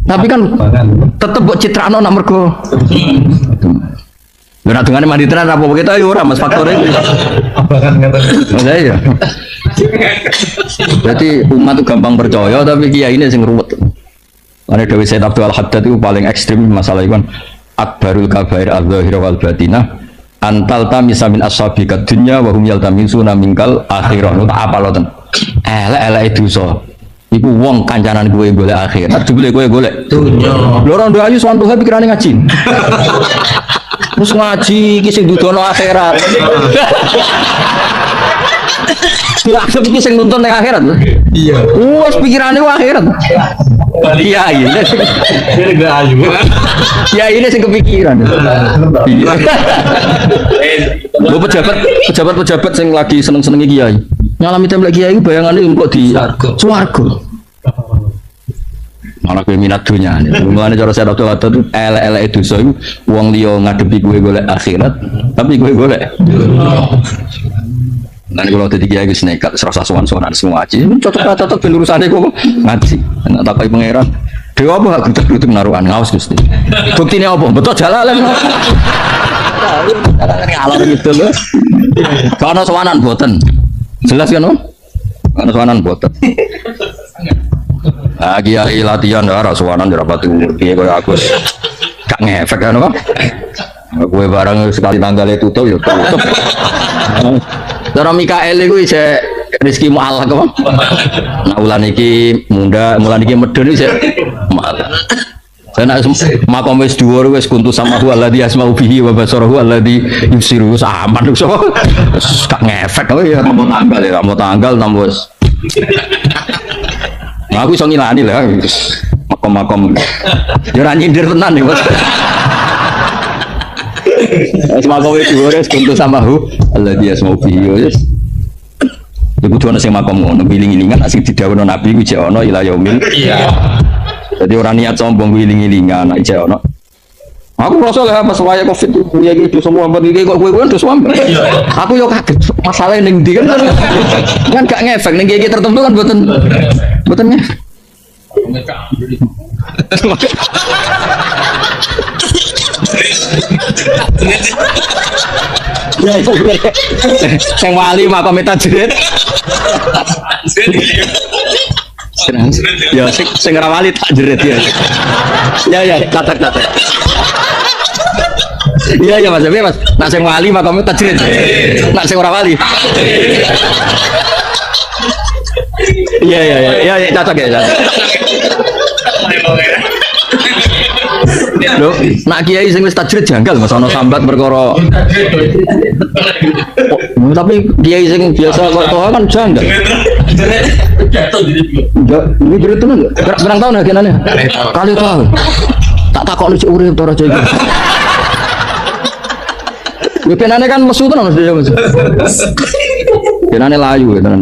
Tapi kan tetep mbok citrano nak mergo. Ora dongane mandi tenan apa kita yo ora Mas faktore iki. Abangan ngoten. Ya. Berarti umat itu gampang percaya tapi kiai ini sing ruwet. Ana Dewi Said Abdul Haddad itu paling ekstrim masalah itu kan akbarul kabair al-zahir wal batinah antal tamisa min ashabika dunya wa hum yaltamisuna minkal akhirah. Tak apa loten. Elek-elek dosa. Iku wong kancanan gue golek akhirat, jebule gue golek dunya. Lho ora ndo ayu sowan Tuhan pikirane ngaji. Terus ngaji iki sing dudono akhirat. Lah iki sing nuntun ning akhirat. Iya. Wes pikirane akhirat. Iya ini. Ini gak ayu. Ya ini sing kepikiran. Lo pejabat sing lagi seneng-senengi kiai. Nyalami templek kiai bayangane kok di swarga. Malah kowe minat dunya. Mulane cara saya Abdul Haddad itu elek-elek dosa iku wong liya ngadepi kowe golek akhirat, tapi kowe golek. Nanti kalau tadi kiai wis nekat serasa sowan-sowan semua aja. Cocok ben urusane kok ngaji. Nek takoki pangeran, dewa apa gak grutek-grutek naruhan ngaos Gusti. Buktine apa? Betul jalalan. Alor gitu lho. Kana sowanan boten. Jelas kan, Om? Kana sowanan boten. Ah kiai latihan ora sowanan ora pati kiai koyo Agus. Gak ngefek kan, Om? Kowe barang sekali tanggal tutup ya tutup. Cara Mikael iku isih rezeki mu'alaq apa? Nah ulan iki munda, mulan iki medun isih malah. Saya nak makom wis dhuwur wis kuntu sama huwa alladzi asma'u bihi wa basaruhu alladzi yusiru aman so. Gak ngefek kok ya mau tanggal ya, mau tanggal tambah wis. Nah, aku iso ngilani lah makom-makom. Ya ora nyindir tenan nih, Bos. Makom wis dhuwur wis kuntu sama hu alladzi asma'u bihi wis. Ya kudu ana sing makom ngono, wiling-wilingan asing didhawuhno Nabi ku jek ana ila yaumil. Iya. Jadi orang niat sombong wiling-wilingan anak cewek nak. Aku rasa lah pas waya covid itu ya gitu semua buat gigi kok gue tuh suami. Aku yo kaget masalahnya neng di kan gak ngefek neng gigi tertentu kan buatannya. Ya itu yang wali makom tajrid. Ya, sing rawali tak jerit ya. Ya, catat. Iya Mas, tapi Mas, nak sing wali makamnya tak jerit. Nak sing ora wali. Iya, catat ya. Loh, nak kiai sing wis tajrid janggal Mas ana sambat perkara. Tapi kiai sing biasa kok toha kan janggal. Ini jerit tenan enggak? Berang tahun agenane? Kali tahun. Tak takok lu urip to raja iki. Yo kenane kan mesu tenan Mas. Kenane layu tenan.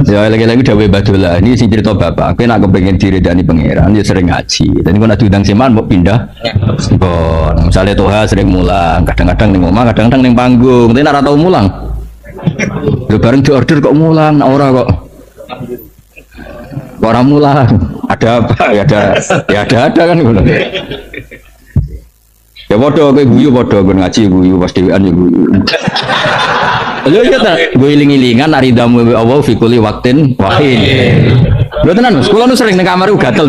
Ya lagi-lagi dawuh Badullah ini sing cerita bapak, kowe nak kepengin diridani pangeran ya sering ngaji. Dan kok nak diundang seman mau pindah. Bon, misale toha sering mulang, kadang-kadang ning omah, kadang-kadang ning panggung, tapi nek ora tau mulang. Lho bareng diorder kok mulang, ora kok. Ora mulang. Ada apa? Ya ada kan ngono. Ya padha kowe guyu padha ngaji guyu pas dhewean ya guyu. Lho iya ta, gue iling-ilingan aridamu Allah fi kulli waqtin wahin. Lho tenan Mas, kula nu sering ning kamar gatel.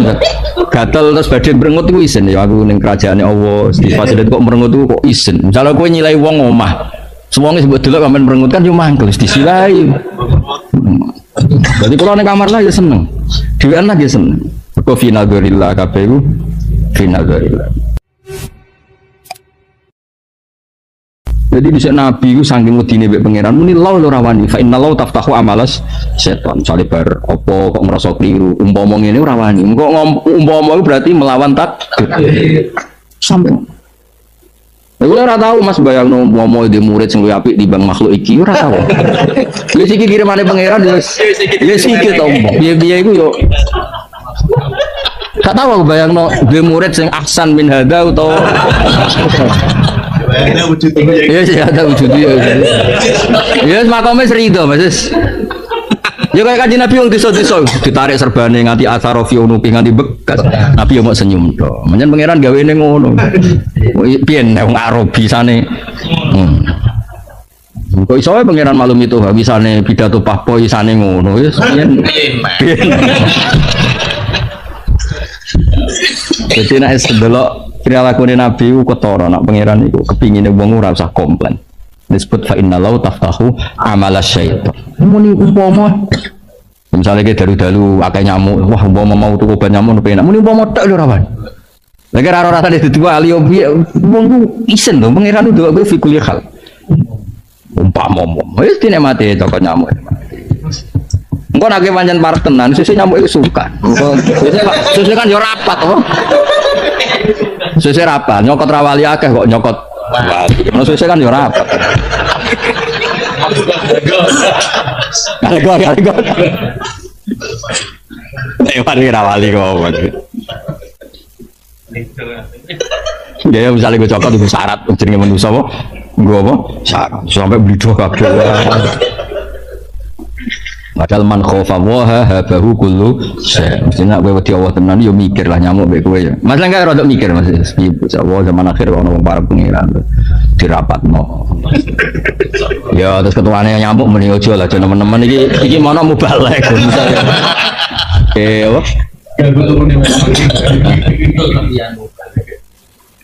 Gatel terus badhe merengut iku isin ya aku ning kerajaane Allah, di fasilitas kok merengut iku kok isin. Misale kowe nyilai wong omah. Semuanya sebut delok sampean merengut kan yo mangkel disilai. Jadi kula ning kamar lah ya seneng. Dhewean lah ya seneng. Kok final gorillah kabeh iku final gorillah. Jadi bisa Nabi itu saking medine mbek pangeran muni law ora wani fa innallaha taftahu amalas setan salibar opo kok merasa keliru umpama ngene ora wani kok umpama berarti melawan takdir sampai aku ora tahu Mas bayangno umpama di murid sing luwih apik timbang makhluk iki ora tahu wis iki kirimane pangeran wis iki to piye-piye iku yo gak tahu aku bayangno di murid sing ahsan min hada utawa ada wujudnya. Iya sih ada wujudnya. Ya makamnya serido Mas. Ya kayak kanjeng Nabi wong desa-desa ditarik serbane nganti asarofi unupi nganti bekas. Nabi yo mau senyum to. Menyen pangeran gawene ngono. Piye nek wong Arabi sane. Kok iso wae pangeran malum itu bisane pidato pahpo isane ngono wis yen. Jadi nek sedelok kira lakune Nabi ku ketara nak pangeran iku kepingine wong ora usah komplain. Disebut fa innallaha taftahu amalas syaitan. Muni umpama misalnya ke dalu-dalu akeh nyamuk, wah umpama mau tuku obat nyamuk penak. Muni umpama tek lho rawan. Lagi ora rasane dadi wali wong ku isen lho pangeran nduk kowe fikul hal. Umpama wis dinikmati toko nyamuk. Engko nek pancen parek tenan, sesuk nyamuk iku suka. Engko sesuk kan yo rapat to. Sesuk rapat, nyokot rawali akeh kok nyokot wali. Ono sesuk kan yo rapat. Kali-kali. Nek rawali kok. Ya misalnya gue cokot itu syarat jenenge manusa apa? Gue apa? Syarat sampai beli dua kabeh. Padahal man khofa waha habahu kullu syai. Mestinya kowe wedi Allah tenan yo mikir lah nyamuk mbek kowe ya. Mas lan gak rada mikir Mas. Allah zaman akhir ono wong para pengiran dirapatno. Ya terus ketuane nyamuk meni ojo lah teman-teman iki mono mubalek misalnya. Apa?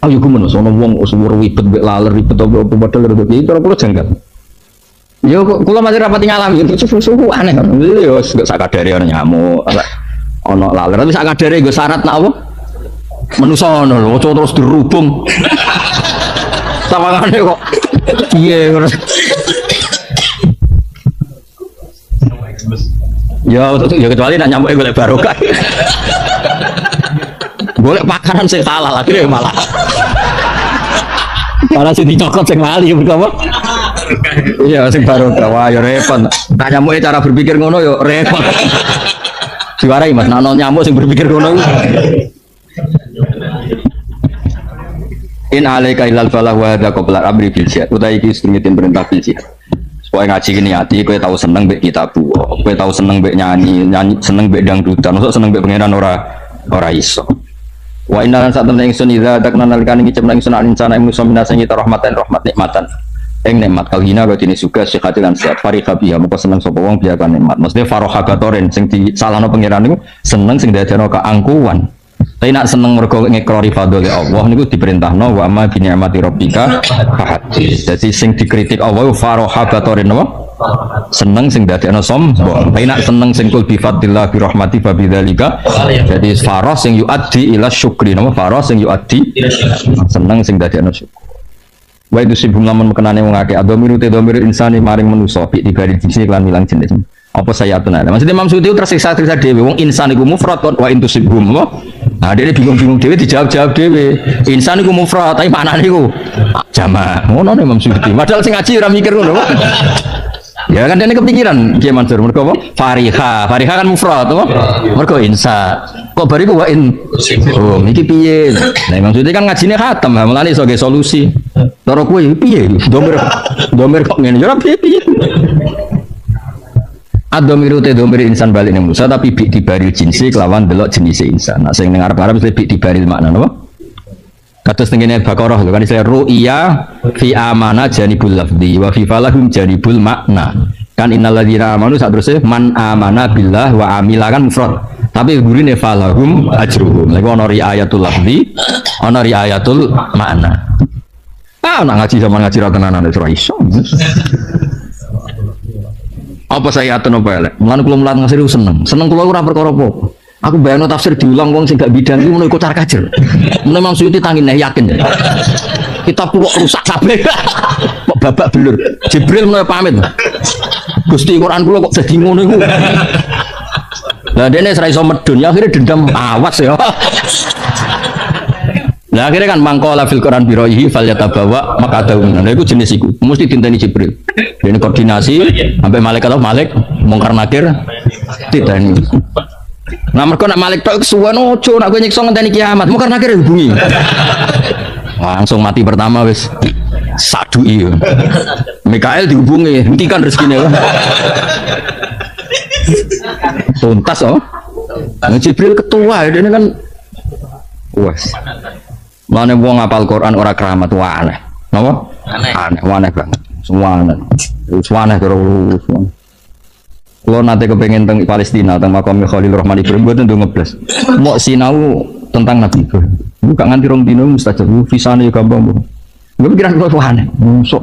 Ayo ku menos ono wong usur ribet mbek laler ribet apa padahal ribet iki ora perlu janggal. Yo kula masih rapati ngalami susu aneh. Yo gak sakadare ana nyamuk, ana laler tapi sakadare nggo syarat nak apa? Menusa ngono lho, terus dirubung. Sawangane kok piye ngono. Ya kecuali nak nyamuk golek barokah. Golek pakaran sing halal akhirnya malah. Malah sing dicokot sing lali berapa? Iya sing barokah. Wah ya repot. Tak nyamuke cara berpikir ngono yo repot. Diwarai Mas, nak nyamuk sing berpikir ngono. In alaika ilal falah wa hadza qabla amri bil jihad. Utai iki semitin perintah bil jihad. Supaya ngaji gini hati, kowe tahu seneng mbek kitabu, kowe tahu seneng mbek nyanyi, seneng mbek dangdutan, masuk seneng mbek pangeran ora iso. Wa inna lan sak temne ingsun idza dakna nalikan iki cemna ingsun alinsana ing musa minasa ngita rahmatan rahmat nikmatan. Ing nikmat kalhina badine suga sehat lan sehat farika biha moko seneng sapa wong biya kan nikmat. Maksudnya faroha gatoren sing disalahno pangeran niku seneng sing dadekno keangkuhan. Tapi nak seneng mergo ngekrori fadhole Allah niku diperintahno wa amma bi ni'mati rabbika fahadits. Dadi sing dikritik Allah faroha gatoren apa? Seneng sing dadekno sombong. Tapi nak seneng sing kul bi fadlillah bi rahmati fa bidzalika. Jadi faroh sing yuaddi ila syukri napa? Faroh sing yuaddi seneng sing dadekno syukur. Wa itu sibung lamun mekenane wong akeh adomiru te domir insani maring manusa bi dibari disi lan milang jenis. Apa saya tenane? Maksudnya Imam Suyuti tersiksa dhewe wong insan iku mufrad kok wa intu sibhum. Nah, dia bingung-bingung dhewe dijawab dhewe. Insan iku mufrad tapi maknane iku jamak. Ngono Imam Suyuti. Padahal sing ngaji ora mikir ngono. Ya kan dia kepikiran Kiai Mansur mergo apa? Fariha kan mufrad apa? Mergo insa. Kok bariku wa in. Oh, iki piye? Nah, Imam Suyuti kan ngajine khatam, mulane iso ge solusi. Cara kowe piye? Domir kok ngene ya piye? Adomiru te domir insan balik ning Musa tapi bi dibaril jinsi kelawan delok jenis insan. Nah sing ning arep-arep mesti bi dibaril makna napa? Kados tengene Baqarah lho kan istilah ru'ya fi amana janibul lafzi wa fi falahum janibul makna. Kan innalladzina amanu saterusé man amana billah wa amila kan mufrad. Tapi gurine falahum ajruhum. Lha ono riayatul lafzi, ono riayatul makna. Ah nak ngaji sama ngaji ra tenanan ora iso. Apa saya atau apa elek? Mulane kula mulat ngasih seneng. Seneng kula ora perkara apa. Aku bayangno tafsir diulang wong sing gak bidang iki ngono iku car kajer. Memang Suyuti tangin yakin. Kitab kok rusak kabeh. Kok babak belur. Jibril mulai pamit. Gusti Quran kula kok dadi ngono iku. Lah dene ora iso medun ya akhirnya dendam awas ya. Nah akhirnya kan mangkola fil Quran biroihi fal yatabawa maka daun. Nah itu jenis itu mesti dinteni Jibril. Ini koordinasi sampai malaikat atau malik mungkar nakir diteni. Nah mereka nak malik tok kesuwen ojo nak kowe nyiksa ngenteni kiamat mungkar nakir hubungi. Langsung mati pertama wis sadui. Mikael dihubungi hentikan rezekine. Tuntas oh. Nah, Jibril ketua ini kan wes. Mana wong ngapal Quran ora keramat wah aneh. Napa? Aneh banget. Semua aneh. Semua aneh terus. Kalau nanti kepengen tentang Palestina, tentang makam Khalil Rahman Ibrahim, buat tentu ngeblas. Mau sinau tentang Nabi Ibrahim. Bukan nganti rong dino mustajab. Visane gampang. Gue pikiran gue aneh. Sok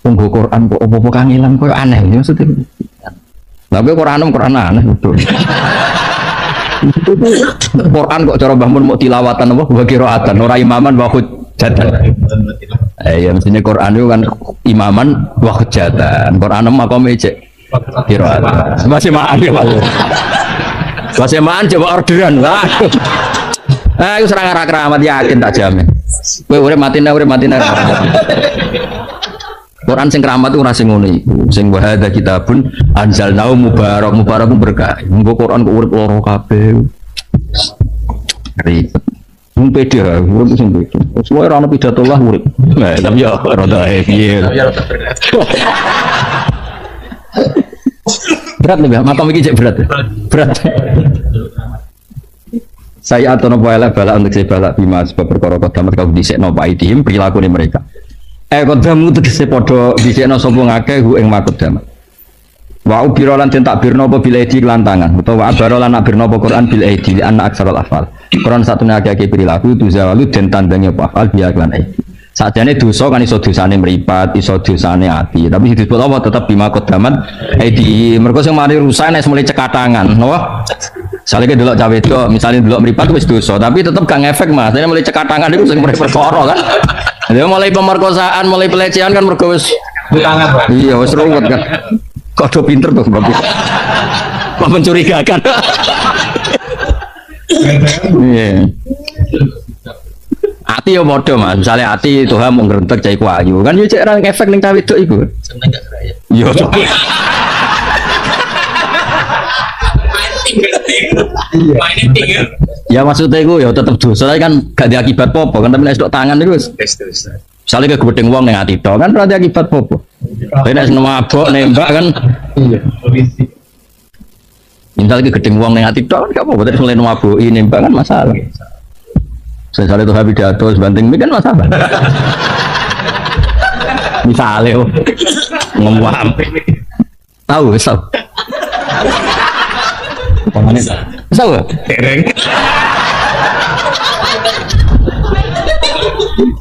punggu Quran kok opo kangelan kok aneh. Maksudnya. Tapi Quran aneh betul. Quran kok cara Mbah Mun mau tilawatan apa wa qiraatan ora imaman wa hujjatan. Ya mestinya Quran itu kan imaman wa hujjatan. Quran makome cek qiraatan. Masih maan ya Pak. Masih maan coba orderan. Iku serang arah keramat yakin tak jamin. Kowe urip matine. Quran sing keramat ora sing ngono iku. Sing wa hadza kitabun anzalnahu mubarakun berkah. Mengko Quran kok urip loro kabeh. Ribet. Wong pede urip sing pede. Semua ora ono pidato lah urip. Nah, tapi ya rada piye. Berat nih, makam iki cek berat. Berat. Saya atau nopo elek balak untuk saya balak bima sebab perkara kodamat kau disekno paidihim perilaku mereka. Kodamu tegese padha disekno sapa ngakeh hu ing makodamat. Wa ubira lan den takbirna apa bil aidi kelantangan utawa abara lan nakbirna apa Quran bil aidi li anna aksarul afal. Quran satune akeh perilaku tu zawalu den tandangi apa afal biya lan aidi. Sajane dosa kan iso dosane mripat, iso dosane ati. Tapi disebut apa tetap bima qaddamat aidi. Mergo sing mari rusak nek mulai cekatangan, napa? Saleh delok cawe itu, misalnya delok mripat wis dosa, tapi tetep gak ngefek Mas. Dene mulai cekatangan iku sing perkara kan. Dia mulai pemerkosaan, mulai pelecehan kan mergo wis tangan. iya wis ruwet kan. Kok do pinter tuh berarti. Kok mencurigakan. Iya. Ati ya padha Mas, misale ati Tuhan mau ngrentek cah iku ayu. Kan yo cek ra efek ning cah wedok iku. Seneng gak keraya. Yo. Mainin tinggal. Ya maksudnya iku ya tetep dosa kan gak ada akibat apa kan tapi nek stok tangan iku misale kegedeng wong ning ati tok kan ora ada akibat apa. Nek seneng mabok nembak kan Iya, polisi. misalnya kegedeng wong ning ati tok kan gak apa-apa terus mulai maboki nembak kan masalah. Misalnya tuh habis pidato sebanting ini kan masalah. Misalnya ngomong tahu tahu. Pemane tahu? Tereng.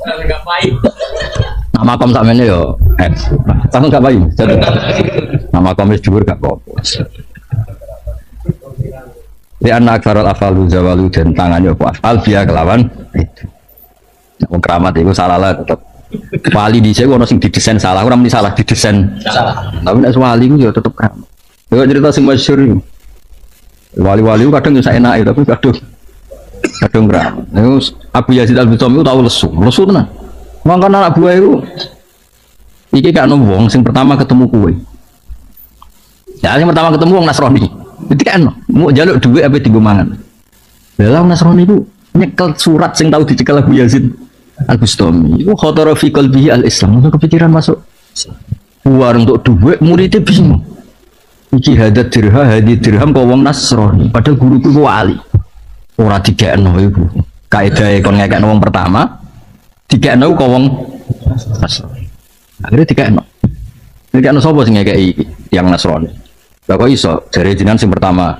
Enggak baik. Nama kom sakmene yo. Tahu enggak baik? Nama kom wis dhuwur gak apa-apa. Di anak farol afalu zawalu dan tangannya apa afal biya kelawan itu. Wong keramat itu salah lah tetap. Wali di saya ono sing didesain salah, orang muni salah didesain. Salah. Tapi nek wali ku ya tetep keramat. Yo cerita sing masyhur. Wali-wali ku kadang bisa enak tapi kadang keramat. Terus Abu Yazid Al-Bustami itu tahu lesu tenan. Mangkane anak buah itu iki gak ono wong sing pertama ketemu kowe. Ya sing pertama ketemu wong Nasrani. Itu kan mau jaluk duit apa tiga mangan. Dalam Nasrani itu nyekel surat sing tahu dicekel Abu Yazid Al-Bustami. Itu khotara fi qalbihi al-Islam. Itu kepikiran masuk. Warung untuk duit muridnya bingung. Iki hadat dirham kau wong Nasrani. Padahal guruku ku wali. Ora digekno iku. Kaedahe kon ngekekno wong pertama, digekno kau wong Nasrani. Akhirnya digekno. Digekno sapa sing ngekeki yang Nasrani? Lah kok iso jare jenengan sing pertama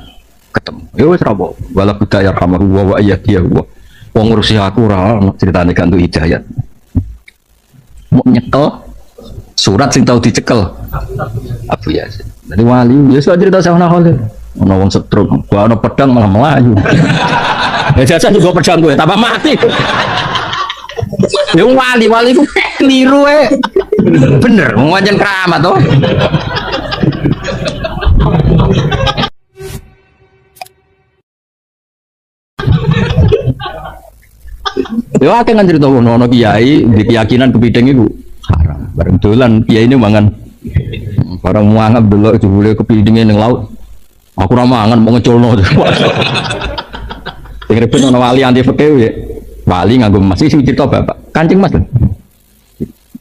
ketemu. Ya wis ra apa. Wala budaya kamahu wa ayyadiya wa. Wong ngurusi aku ora ono critane gak entuk hidayat. Mau nyekel surat sing tau dicekel Abu Yazid. Dari wali ya cerita sama Khalil. Ono wong setruk, gua ono pedang malah melayu. Ya jasa juga pedang gue tambah mati. Ya wali ku keliru bener, mau wajan keramat toh. Ya akeh kan cerita ono kiai di keyakinan kepiting itu haram. Bareng dolan kiai ini mangan. Barang mangan delok jebule kepitinge ning laut. Aku ora mangan mau ngeculno. Sing ribet ono wali anti fikih ya. Wali nganggo emas sing cerita Bapak. Kancing Mas.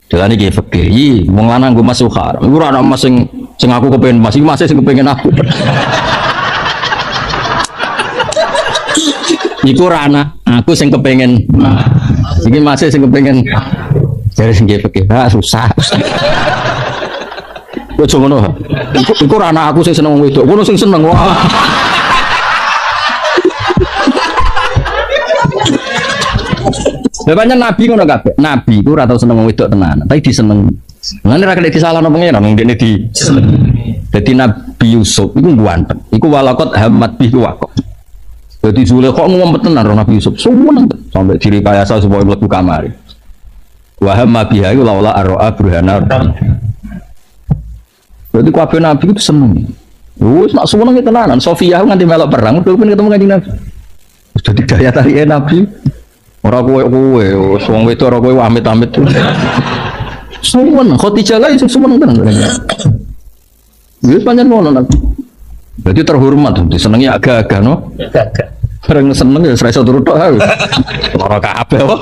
Dolan iki fikih, wong lanang nggo emas haram. Iku ora ono emas sing aku kepengin emas, iki emas sing kepengin aku. Iku rana aku sing kepengen iki masih sing kepengen jare sing fikih susah. Ojo ngono. Iku rana aku sing seneng wong wedok, ngono sing seneng. Wah. Bapaknya Nabi ngono kabeh. Nabi iku ora tau seneng wong wedok tenan, tapi diseneng. Ngene ra kena disalahno pengen nang ndekne di. Dadi Nabi Yusuf iku ganteng. Iku walakot hamad bihi waqo. Jadi Zulaikha ngumpet tenan Nabi Yusuf, semua sampai diri kayasa supaya mlebu kamar. Wa hamma biha laula ar'a burhana. Jadi kabeh Nabi itu seneng. Wis nak seneng tenanan. Sofia nganti melok perang, udah ketemu Kanjeng Nabi. Wis dadi daya tarike Nabi. Ora kowe wong wedok ora kowe amit-amit. Seneng Khadijah lah iso seneng tenan. Wis pancen ngono Nabi. Berarti terhormat, disenengi agak-agak no? Agak-agak. Bareng seneng ya serasa turut tok. Ora kabeh kok.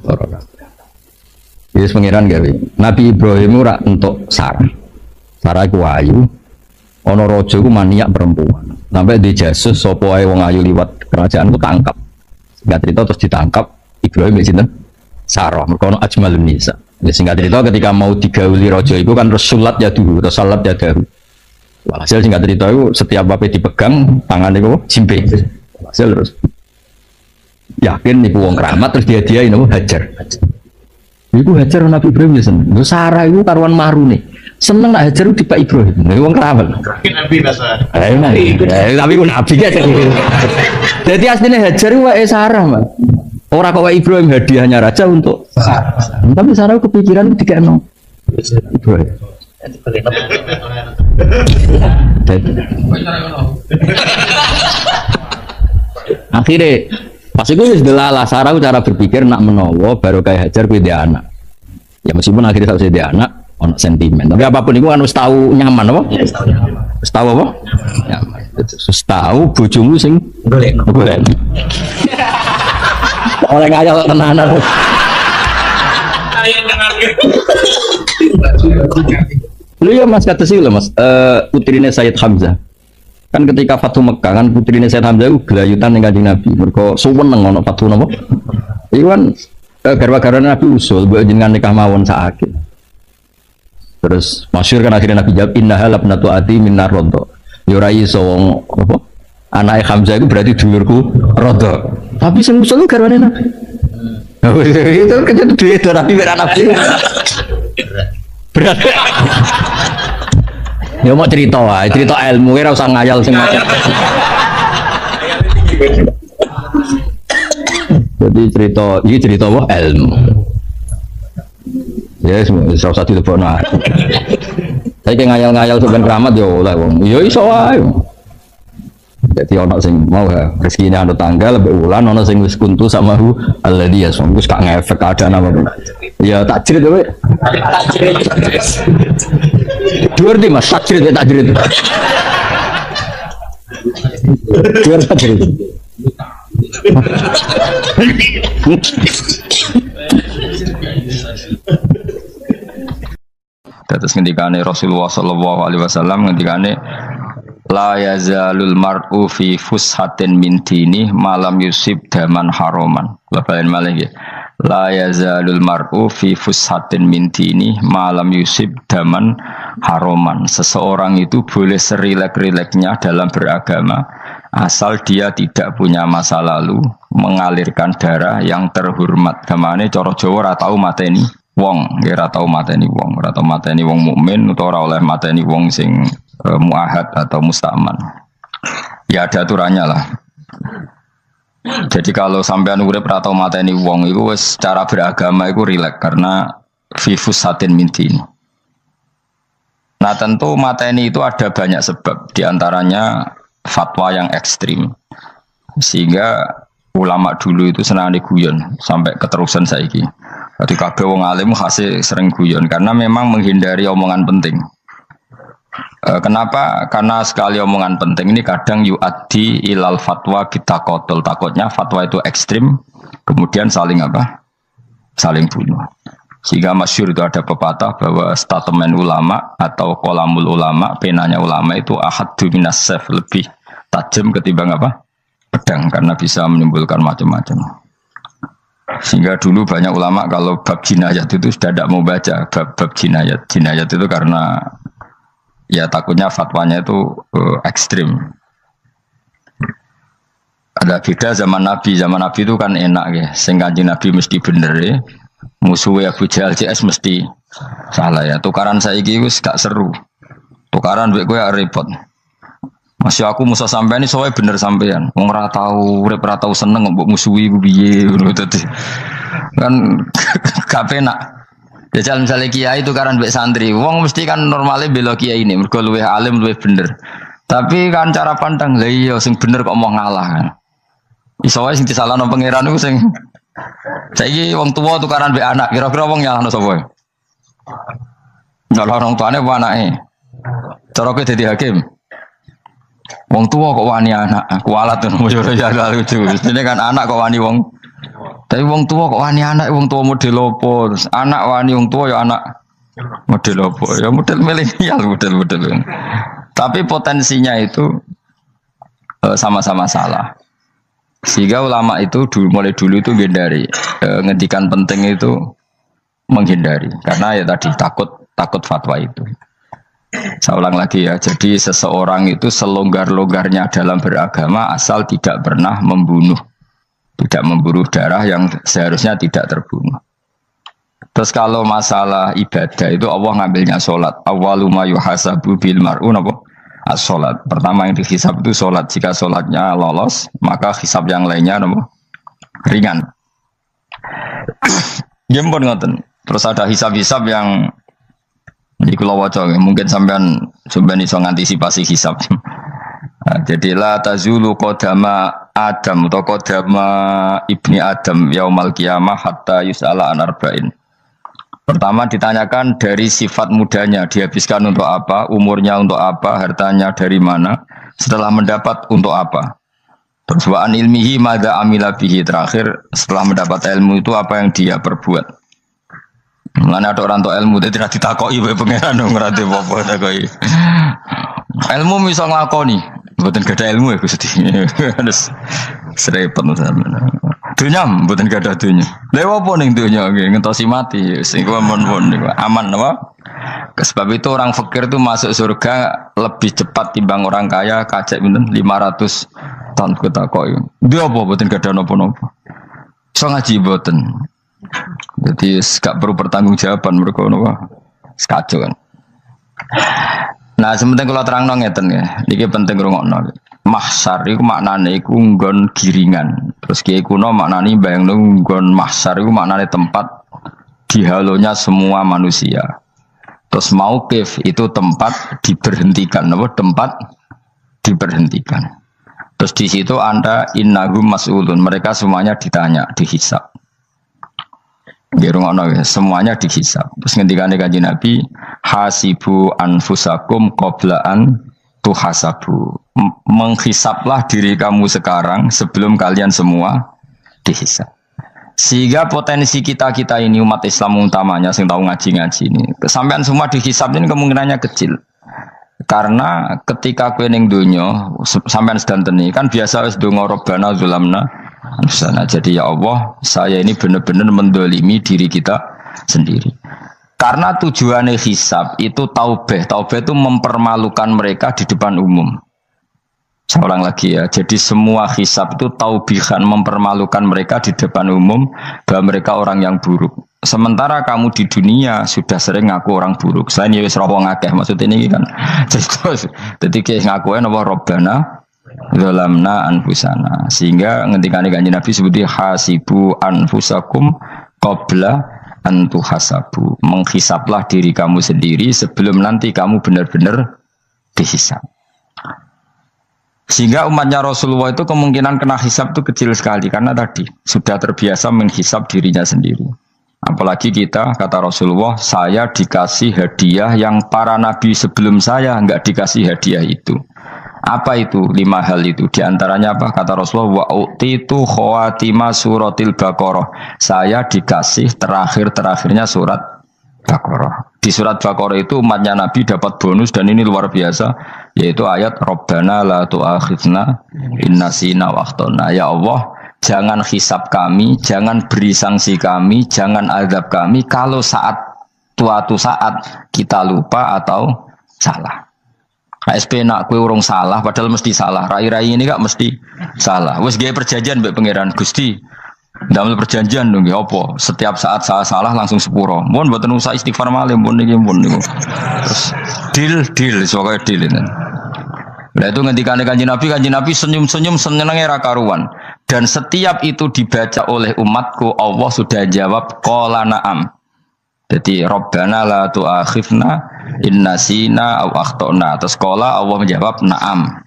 Ora kabeh. Wis pengiran gawe. Nabi Ibrahim ora entuk Sarah. Sarah iku ayu. Ana raja iku maniak perempuan. Sampai dijasus sapa wae wong ayu liwat kerajaan ku tangkap. Singkat cerita terus ditangkap Ibrahim iki sinten? Sarah. Mergo ana ajmalun nisa. Ya singkat cerita ketika mau digauli raja iku kan rasulat ya dulu, salat ya dahulu. Walhasil singkat cerita itu setiap bape dipegang tangan itu jimpe. Walhasil terus yakin ibu wong keramat terus dia itu hajar. Iku Hajar Nabi Ibrahim ya seneng. Lho Sarah iku karuan maru nih. Seneng nak Hajar di Pak Ibrahim. Lha wong keramat. Nabi bahasa. Tapi ku nabi kan. Jadi aslinya Hajar iku wae Sarah, Mas. Ora kok wae Ibrahim hadiahnya raja untuk Sarah. Tapi Sarah kepikiran dikeno Ibrahim. Akhirnya pas itu wis delala Sarah cara berpikir nak menawa baru kayak Hajar kuwi anak. Ya meskipun akhirnya saya dia anak ono sentimen. Tapi apapun itu kan wis tahu nyaman apa? Wis tahu apa? Nyaman. Wis tahu bojomu sing golek. Oleh ngayal tenanan. Ayo dengarke. Lu ya Mas kata sih Mas, putrine Sayyid Hamzah. Kan ketika Fatu Mekah kan putrine Sayyid Hamzah itu gelayutan dengan Kanjeng Nabi. Mergo suweneng ono Fatu napa? Iku kan garwa-garwa Nabi usul mbok jenengan nikah mawon sakit. Terus masyhur kan akhirnya Nabi jawab innaha labnatu ati minar rodho. Ya ora iso wong apa? Anake Hamzah itu berarti dulurku rodho. Tapi sing usul garwane Nabi. Itu kan duit Nabi berak Nabi. Berat. Ya mau cerita wae, cerita ilmu ora usah ngayal sing macam. Jadi cerita apa? Ilmu. Ya semua salah satu telepon. Saya kayak ngayal-ngayal sebenarnya keramat ya oleh wong. Ya iso wae. Jadi ono sing mau rezekine anu tanggal lebih ulan ono sing wis kuntu sama hu alladhi yasum wis gak ngefek keadaan apa pun. Ya takjrid kowe. Dhuwur di Mas takjrid takjrid. Dhuwur takjrid. Terus ngendikane Rasulullah sallallahu alaihi wasallam ngendikane la yazalul mar'u fi fushatin min dini malam yusib daman haroman. Labain malah ya. La yazalul mar'u fi fushatin min dini malam yusib daman haroman. Seseorang itu boleh serilek-rileknya dalam beragama asal dia tidak punya masa lalu mengalirkan darah yang terhormat. Kamane cara Jawa ora tau mateni wong, ora tau mateni wong, ora tau mateni wong mukmin utawa ora oleh mateni wong sing muahad atau musta'man. Ya ada aturannya lah. Jadi kalau sampean urip ora tau mateni wong iku wis cara beragama iku rileks karena fifus satin mintin. Nah tentu mateni itu ada banyak sebab, diantaranya fatwa yang ekstrim. Sehingga ulama dulu itu senang guyon sampai keterusan saiki. Jadi kabeh wong alim hasil sering guyon karena memang menghindari omongan penting. Kenapa? Karena sekali omongan penting ini kadang yu'addi ilal fatwa kita kotul. Takutnya fatwa itu ekstrim, kemudian saling apa? Saling bunuh. Sehingga masyhur itu ada pepatah bahwa statement ulama atau kolamul ulama, penanya ulama itu ahaddu minas sayf, lebih tajam ketimbang apa? Pedang, karena bisa menimbulkan macam-macam. Sehingga dulu banyak ulama kalau bab jinayat itu sudah tidak mau baca bab jinayat. Jinayat itu karena ya takutnya fatwanya itu ekstrim. Ada beda zaman Nabi itu kan enak ya. Sing Kanjeng Nabi mesti bener ya. Musuhnya Abu Jahal CS mesti salah ya. Tukaran saiki wis gak seru. Tukaran duit gue repot. Masih aku musuh sampean ini soalnya bener sampean. Wong ora tau urip ora tau seneng mbok musuhi ku piye ngono dadi. Kan gak penak. Jajal misalnya kiai itu kan mbek santri, wong mesti kan normalnya bela kiai ini, mergo luwih alim luwih bener. Tapi kan cara pandang, lah iya sing bener kok mau ngalah kan. Iso wae sing disalahno pangeran iku sing saiki wong tuwa tukaran mbek anak, kira-kira wong nyalahno sapa? Nyalahno orang tuane apa anake? Cara kowe dadi hakim. Wong tua kok wani anak, kualat ngono yo ya lucu. Ini kan anak kok wani wong. Tapi wong tua kok wani anak, wong tua model opo? Anak wani wong tua ya anak model opo? Ya model milenial, model. Tapi potensinya itu sama-sama salah. Sehingga ulama itu mulai dulu itu menghindari ngendikan penting itu menghindari karena ya tadi takut fatwa itu. Saya ulang lagi ya, jadi seseorang itu selonggar-longgarnya dalam beragama asal tidak pernah membunuh, tidak memburu darah yang seharusnya tidak terbunuh. Terus kalau masalah ibadah itu Allah ngambilnya sholat. Awwalu ma yuhasabu bil mar'u napa? As-sholat. Pertama yang dihisab itu sholat. Jika sholatnya lolos, maka hisab yang lainnya napa? Ringan. Gempon ngoten. Terus ada hisab-hisab yang iki kula waca mungkin sampean iso ngantisipasi hisab. Nah, jadi la tazulu qadama Adam atau qadama ibni Adam yaumal qiyamah hatta yus'ala an arba'in. Pertama ditanyakan dari sifat mudanya, dihabiskan untuk apa, umurnya untuk apa, hartanya dari mana, setelah mendapat untuk apa. Terus wa an ilmihi madza amila bihi, terakhir setelah mendapat ilmu itu apa yang dia perbuat. Mulane ada orang tua ilmu tidak ditakoki wae pangeran ngrate apa takoki. Ilmu bisa nglakoni, mboten gadah ilmu ya Gusti. Terus serepet sampeyan. Dunya mboten gadah dunya. Lha apa ning dunya nggih ngentosi mati sing mon-mon niku aman apa? Sebab itu orang fakir itu masuk surga lebih cepat timbang orang kaya kacek pinten 500 tahun ketakoki. Dia apa mboten gadah napa-napa. Iso ngaji mboten. Jadi gak perlu pertanggungjawaban mereka napa sekacau kan. Nah, sementing kalau terang ngeten ya, iki penting rungokno. Mahsyar iku maknane iku nggon giringan. Terus kiai kuno maknane bayangno nggon mahsyar iku maknane tempat dihalonya semua manusia. Terus mauqif itu tempat diberhentikan, apa tempat diberhentikan. Terus di situ Anda innahum mas'ulun, mereka semuanya ditanya, dihisab. Semuanya dihisab. Terus ngendikane Kanjeng Nabi, hasibu anfusakum qabla an tuhasabu. Menghisablah diri kamu sekarang sebelum kalian semua dihisab. Sehingga potensi kita ini umat Islam utamanya yang tahu ngaji-ngaji ini, kesampean semua dihisab ini kemungkinannya kecil. Karena ketika kowe ning donya sampean sedantene kan biasa wis donga robbana zulamna. Jadi ya Allah, saya ini benar-benar mendolimi diri kita sendiri. Karena tujuannya hisab itu taubah. Taubah itu mempermalukan mereka di depan umum. Saya ulang lagi ya. Jadi semua hisab itu taubihan, mempermalukan mereka di depan umum bahwa mereka orang yang buruk. Sementara kamu di dunia sudah sering ngaku orang buruk. Saya ini wis roh ngakeh maksud ini kan. Jadi kayak ngakuin apa Robbana zalamna anfusana, sehingga ngendikane Kanjeng Nabi sebuti hasibu anfusakum qabla an tuhasabu. Menghisablah diri kamu sendiri sebelum nanti kamu benar-benar dihisab. Sehingga umatnya Rasulullah itu kemungkinan kena hisab itu kecil sekali karena tadi sudah terbiasa menghisab dirinya sendiri. Apalagi kita, kata Rasulullah, saya dikasih hadiah yang para nabi sebelum saya enggak dikasih hadiah itu. Apa itu? 5 hal itu. Di antaranya apa? Kata Rasulullah, wa utitu khawatima suratil Baqarah. Saya dikasih terakhirnya surat Baqarah. Di surat Baqarah itu umatnya Nabi dapat bonus dan ini luar biasa, yaitu ayat Rabbana la tu'akhidna in nasina wa akhtana. Ya Allah, jangan hisab kami, jangan beri sanksi kami, jangan azab kami kalau suatu saat kita lupa atau salah. SP nak kue urung salah, padahal mesti salah. Rai-rai ini gak mesti salah. Wes gaya perjanjian mbek pangeran Gusti. Damel perjanjian dong, apa? Setiap saat saya salah langsung sepuro. Mohon buatan usaha istighfar malih, mohon niki mohon niku. Terus deal, soalnya deal ini. Nah itu ngendikane Kanjeng Nabi senyum-senyum senengnya ra karuan. Dan setiap itu dibaca oleh umatku, Allah sudah jawab qala na'am. Jadi Rabbana la tu'akhifna in nasina aw akhtana. Terus qala Allah menjawab na'am.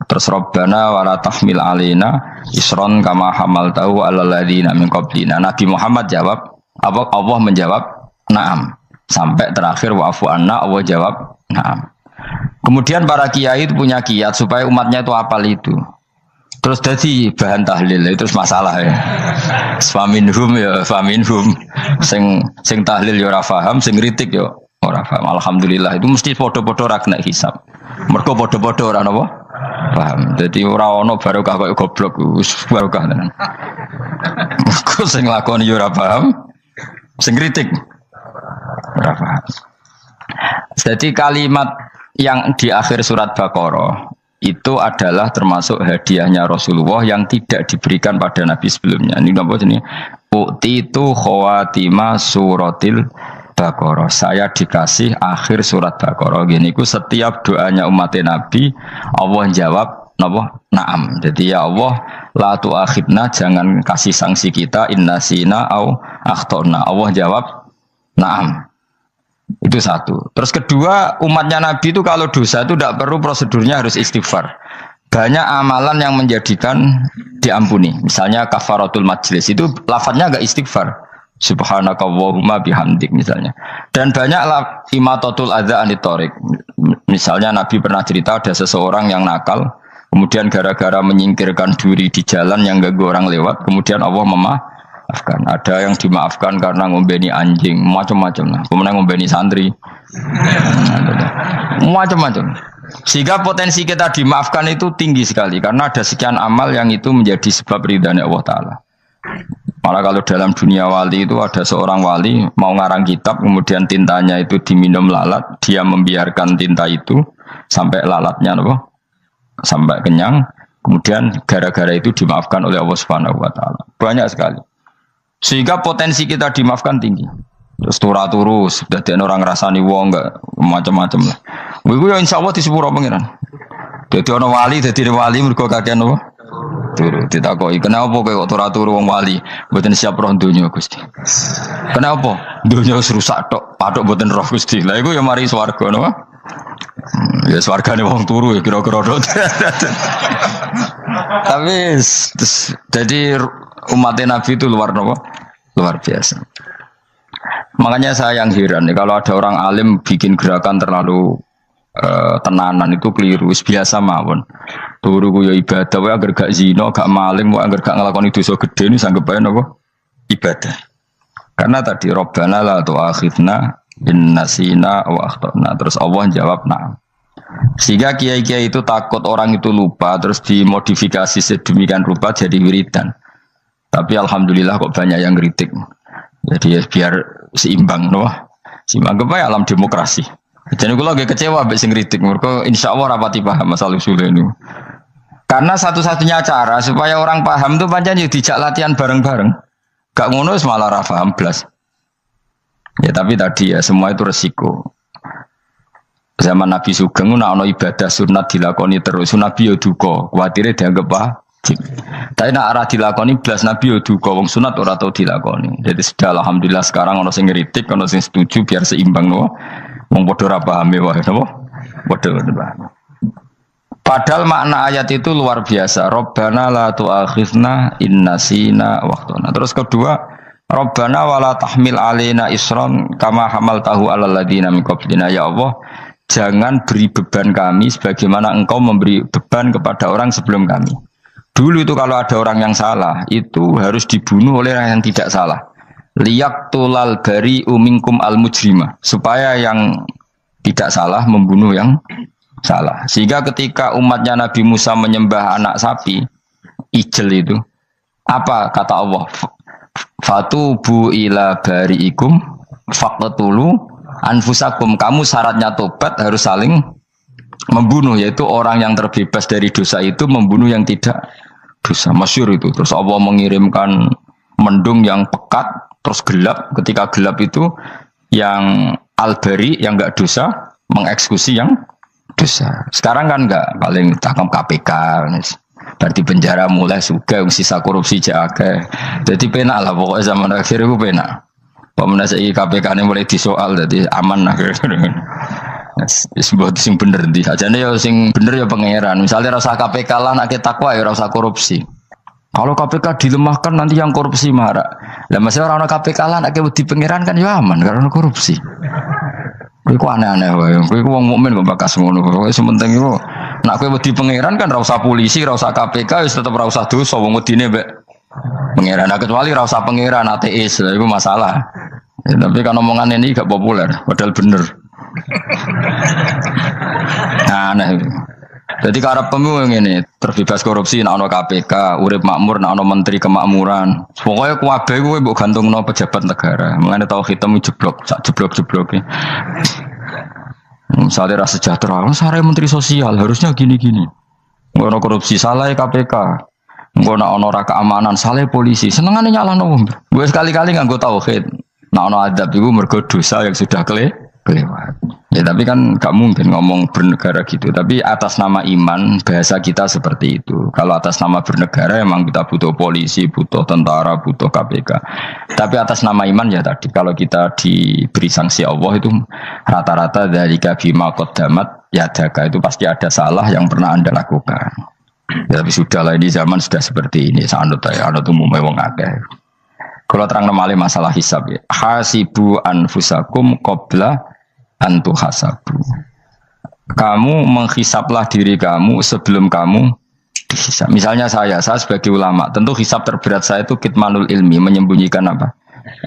Terus Rabbana wa la tahmil alaina isron kama hamaltahu 'alal ladzina min qablina. Nabi Muhammad jawab, Allah menjawab na'am. Sampai terakhir wa'fu anna, Allah jawab na'am. Kemudian para kiai itu punya kiat supaya umatnya itu hafal itu. Terus jadi bahan tahlil itu masalah ya. Faminhum ya faminhum. Sing tahlil ya ora paham, sing kritik ya ora paham. Alhamdulillah itu mesti padha-padha ra kena hisab. Mergo padha-padha ora napa? Paham. Jadi ora ono barokah kaya goblok wis barokah tenan. Mergo sing lakoni ya ora paham, sing kritik ora paham. Jadi kalimat yang di akhir surat Baqarah itu adalah termasuk hadiahnya Rasulullah yang tidak diberikan pada Nabi sebelumnya. Ini apa ini? Uktitu khawatima suratil Baqarah. Saya dikasih akhir surat Baqarah. Gini ku setiap doanya umat Nabi Allah jawab napa? Naam. Jadi ya Allah la tu'akhidna, jangan kasih sanksi kita innasina au akhtona. Allah jawab naam. Itu satu. Terus kedua, umatnya Nabi itu kalau dosa itu tidak perlu prosedurnya harus istighfar. Banyak amalan yang menjadikan diampuni. Misalnya kafaratul majlis itu lafadznya enggak istighfar. Subhanakallahumma bihamdik misalnya. Dan banyaklah imatatul adza anit thoriq. Misalnya Nabi pernah cerita ada seseorang yang nakal, kemudian gara-gara menyingkirkan duri di jalan yang ganggu orang lewat, kemudian Allah memaafkan. Ada yang dimaafkan karena ngombeni anjing, macam-macam lah. Kemudian ngombeni santri, macam-macam. Sehingga potensi kita dimaafkan itu tinggi sekali karena ada sekian amal yang itu menjadi sebab ridhanya Allah Ta'ala. Malah kalau dalam dunia wali itu ada seorang wali mau ngarang kitab, kemudian tintanya itu diminum lalat, dia membiarkan tinta itu sampai lalatnya sampai kenyang, kemudian gara-gara itu dimaafkan oleh Allah Subhanahu wa taala. Banyak sekali. Sehingga potensi kita dimaafkan tinggi. Terus turus, dadi orang ngrasani wong enggak macam-macam lah. Iku ya insyaallah disepuro pangeran. Dadi ana wali, dadi wali mergo kakean apa? Turu ditakoki, kenapa kowe kok ora turu wong wali? Mboten siap roh donya, Gusti. Kenapa? Donya wis rusak tok, patok mboten roh Gusti. Lah iku ya mari swarga napa? Ya swargane wong turu ya kira-kira tok. Tapi jadi umat Nabi itu luar biasa. Makanya saya yang heran nih, kalau ada orang alim bikin gerakan terlalu tenanan itu keliru, biasa mawon. Turu ku ya ibadah, wae agar gak zina, gak maling, wae agar gak nglakoni dosa gedhe ini sanggep ae napa? Ibadah. Karena tadi Rabbana la tu'akhidna in nasina wa akhtana. Terus Allah jawab na'am. Sehingga kiai-kiai itu takut orang itu lupa, terus dimodifikasi sedemikian rupa jadi wiridan. Tapi alhamdulillah kok banyak yang kritik. Jadi biar seimbang, no? Seimbang kepada alam demokrasi. Jadi kalau lagi kecewa abis ngritik, mereka insya Allah rapati paham masalah usul ini. Karena satu-satunya cara supaya orang paham itu pancen ya dijak latihan bareng-bareng. Gak ngono malah ra paham blas. Ya tapi tadi ya semua itu resiko. Zaman Nabi Sugeng ana ibadah sunat dilakoni terus, Nabi yo duka, kuwatire dianggap wajib. Tapi nek ora dilakoni blas Nabi yo duka, wong sunat ora tau dilakoni. Jadi sudah alhamdulillah sekarang ana sing ngritik, ana sing setuju biar seimbang no. Wong padha ora paham wae napa? Padha paham. Padahal makna ayat itu luar biasa. Rabbana la tu'akhizna in nasina wa akhtana. Terus kedua, Rabbana wala tahmil alaina isran kama hamaltahu alal ladina min qablina. Ya Allah, jangan beri beban kami sebagaimana Engkau memberi beban kepada orang sebelum kami. Dulu itu kalau ada orang yang salah, itu harus dibunuh oleh orang yang tidak salah. Liyaqtulal bari'u minkum al-mujrimah, supaya yang tidak salah membunuh yang salah. Sehingga ketika umatnya Nabi Musa menyembah anak sapi ijel itu, apa kata Allah? Fatubu ila bari'ikum faqtulu anfusakum. Kamu syaratnya tobat harus saling membunuh, yaitu orang yang terbebas dari dosa itu membunuh yang tidak dosa. Masyhur itu. Terus Allah mengirimkan mendung yang pekat terus gelap. Ketika gelap itu yang al-bari yang enggak dosa mengeksekusi yang dosa. Sekarang kan enggak, paling tangkap KPK, berarti penjara mulai suka, sisa korupsi jake. Jadi penak lah pokoknya zaman akhir itu penak. Pemenang KPK ini mulai disoal, jadi aman lah. Sebuah sing bener di aja nih ya sing bener ya pangeran. Misalnya rasa KPK lah nak takwa ya rasa korupsi. Kalau KPK dilemahkan nanti yang korupsi marah. Lah masih orang KPK lah nak di pangeran kan ya aman karena korupsi. Iku aneh-aneh wae. Iku wong mukmin kok bakas ngono. Pokoke sementing iku nak kowe wedi pangeran kan ra usah polisi, ra usah KPK wis tetep ra usah dosa wong wedine mbek pangeran. Nah, kecuali ra usah pangeran ateis, lha iku masalah. Ya, tapi kan omongan ini gak populer, padahal bener. Nah, aneh. Jadi karepmu ngene, terbebas korupsi nek ana KPK, urip makmur nek ana menteri kemakmuran. Pokoke kabeh kuwi mbok gantungno pejabat negara. Mengene tau hitam jeblok, sak jeblok-jebloke. Misalnya rasa sejahtera, saya menteri sosial harusnya gini-gini. Ngono korupsi salah ya KPK. Engko nek ana ora keamanan, saleh polisi, senengane nyalahno wong. Gue sekali-kali nganggo tauhid. Nek ana adab iku mergo dosa yang sudah kelewat. Ya tapi kan gak mungkin ngomong bernegara gitu. Tapi atas nama iman bahasa kita seperti itu. Kalau atas nama bernegara emang kita butuh polisi, butuh tentara, butuh KPK. Tapi atas nama iman ya tadi kalau kita diberi sanksi Allah itu rata-rata dari bima qaddamat yadaka itu pasti ada salah yang pernah Anda lakukan. Ya, tapi sudahlah ini zaman sudah seperti ini. Sanut ya, anut umumnya wong akeh. Kalau terang namanya masalah hisab ya. Hasibu anfusakum qabla antu hasabu. Kamu menghisaplah diri kamu sebelum kamu dihisap. Misalnya saya sebagai ulama, tentu hisap terberat saya itu kitmanul ilmi, menyembunyikan apa?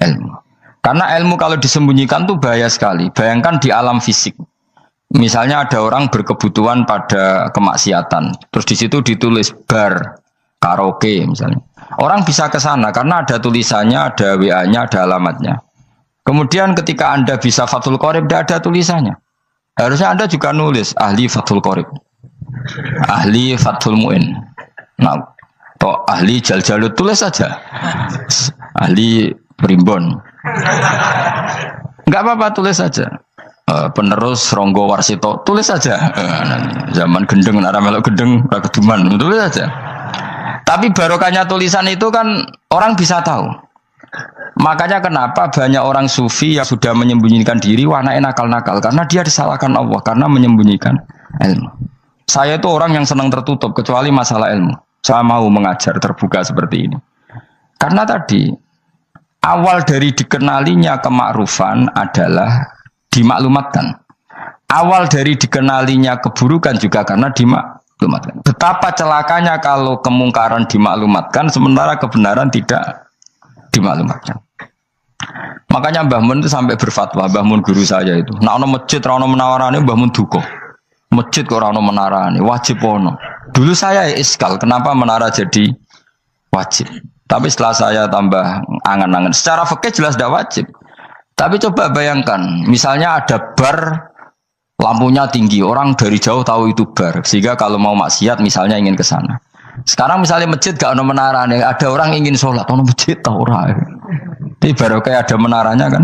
Ilmu. Karena ilmu kalau disembunyikan tuh bahaya sekali. Bayangkan di alam fisik. Misalnya ada orang berkebutuhan pada kemaksiatan, terus di situ ditulis bar, karaoke misalnya. Orang bisa ke sana karena ada tulisannya, ada WA-nya, ada alamatnya. Kemudian ketika Anda bisa Fathul Qorib, tidak ada tulisannya. Harusnya Anda juga nulis ahli Fathul Qorib, ahli Fathul Mu'in, nah, atau ahli Jaljalut, tulis saja. Ahli Primbon. Enggak apa-apa, tulis saja. Penerus Ronggo Warsito, tulis saja. Zaman gendeng, arah melok gendeng, keduman, tulis saja. Tapi barokahnya tulisan itu kan orang bisa tahu. Makanya kenapa banyak orang sufi yang sudah menyembunyikan diri warnanya nakal-nakal karena dia disalahkan Allah karena menyembunyikan ilmu. Saya itu orang yang senang tertutup kecuali masalah ilmu. Saya mau mengajar terbuka seperti ini. Karena tadi awal dari dikenalinya kemakrufan adalah dimaklumatkan. Awal dari dikenalinya keburukan juga karena dimaklumatkan. Betapa celakanya kalau kemungkaran dimaklumatkan sementara kebenaran tidak dimaklumatkan. Makanya Mbah Mun itu sampai berfatwa, Mbah Mun guru saya itu. Nah, ono masjid ra ono menawarane Mbah Mun duka. Masjid kok ora ono menarane, wajib ono. Dulu saya iskal, kenapa menara jadi wajib? Tapi setelah saya tambah angan-angan, secara fikih jelas tidak wajib. Tapi coba bayangkan, misalnya ada bar lampunya tinggi, orang dari jauh tahu itu bar, sehingga kalau mau maksiat misalnya ingin ke sana. Sekarang misalnya masjid gak ada menara nih, ada orang ingin sholat, ono masjid tahu orang. Tapi baru kayak ada menaranya kan.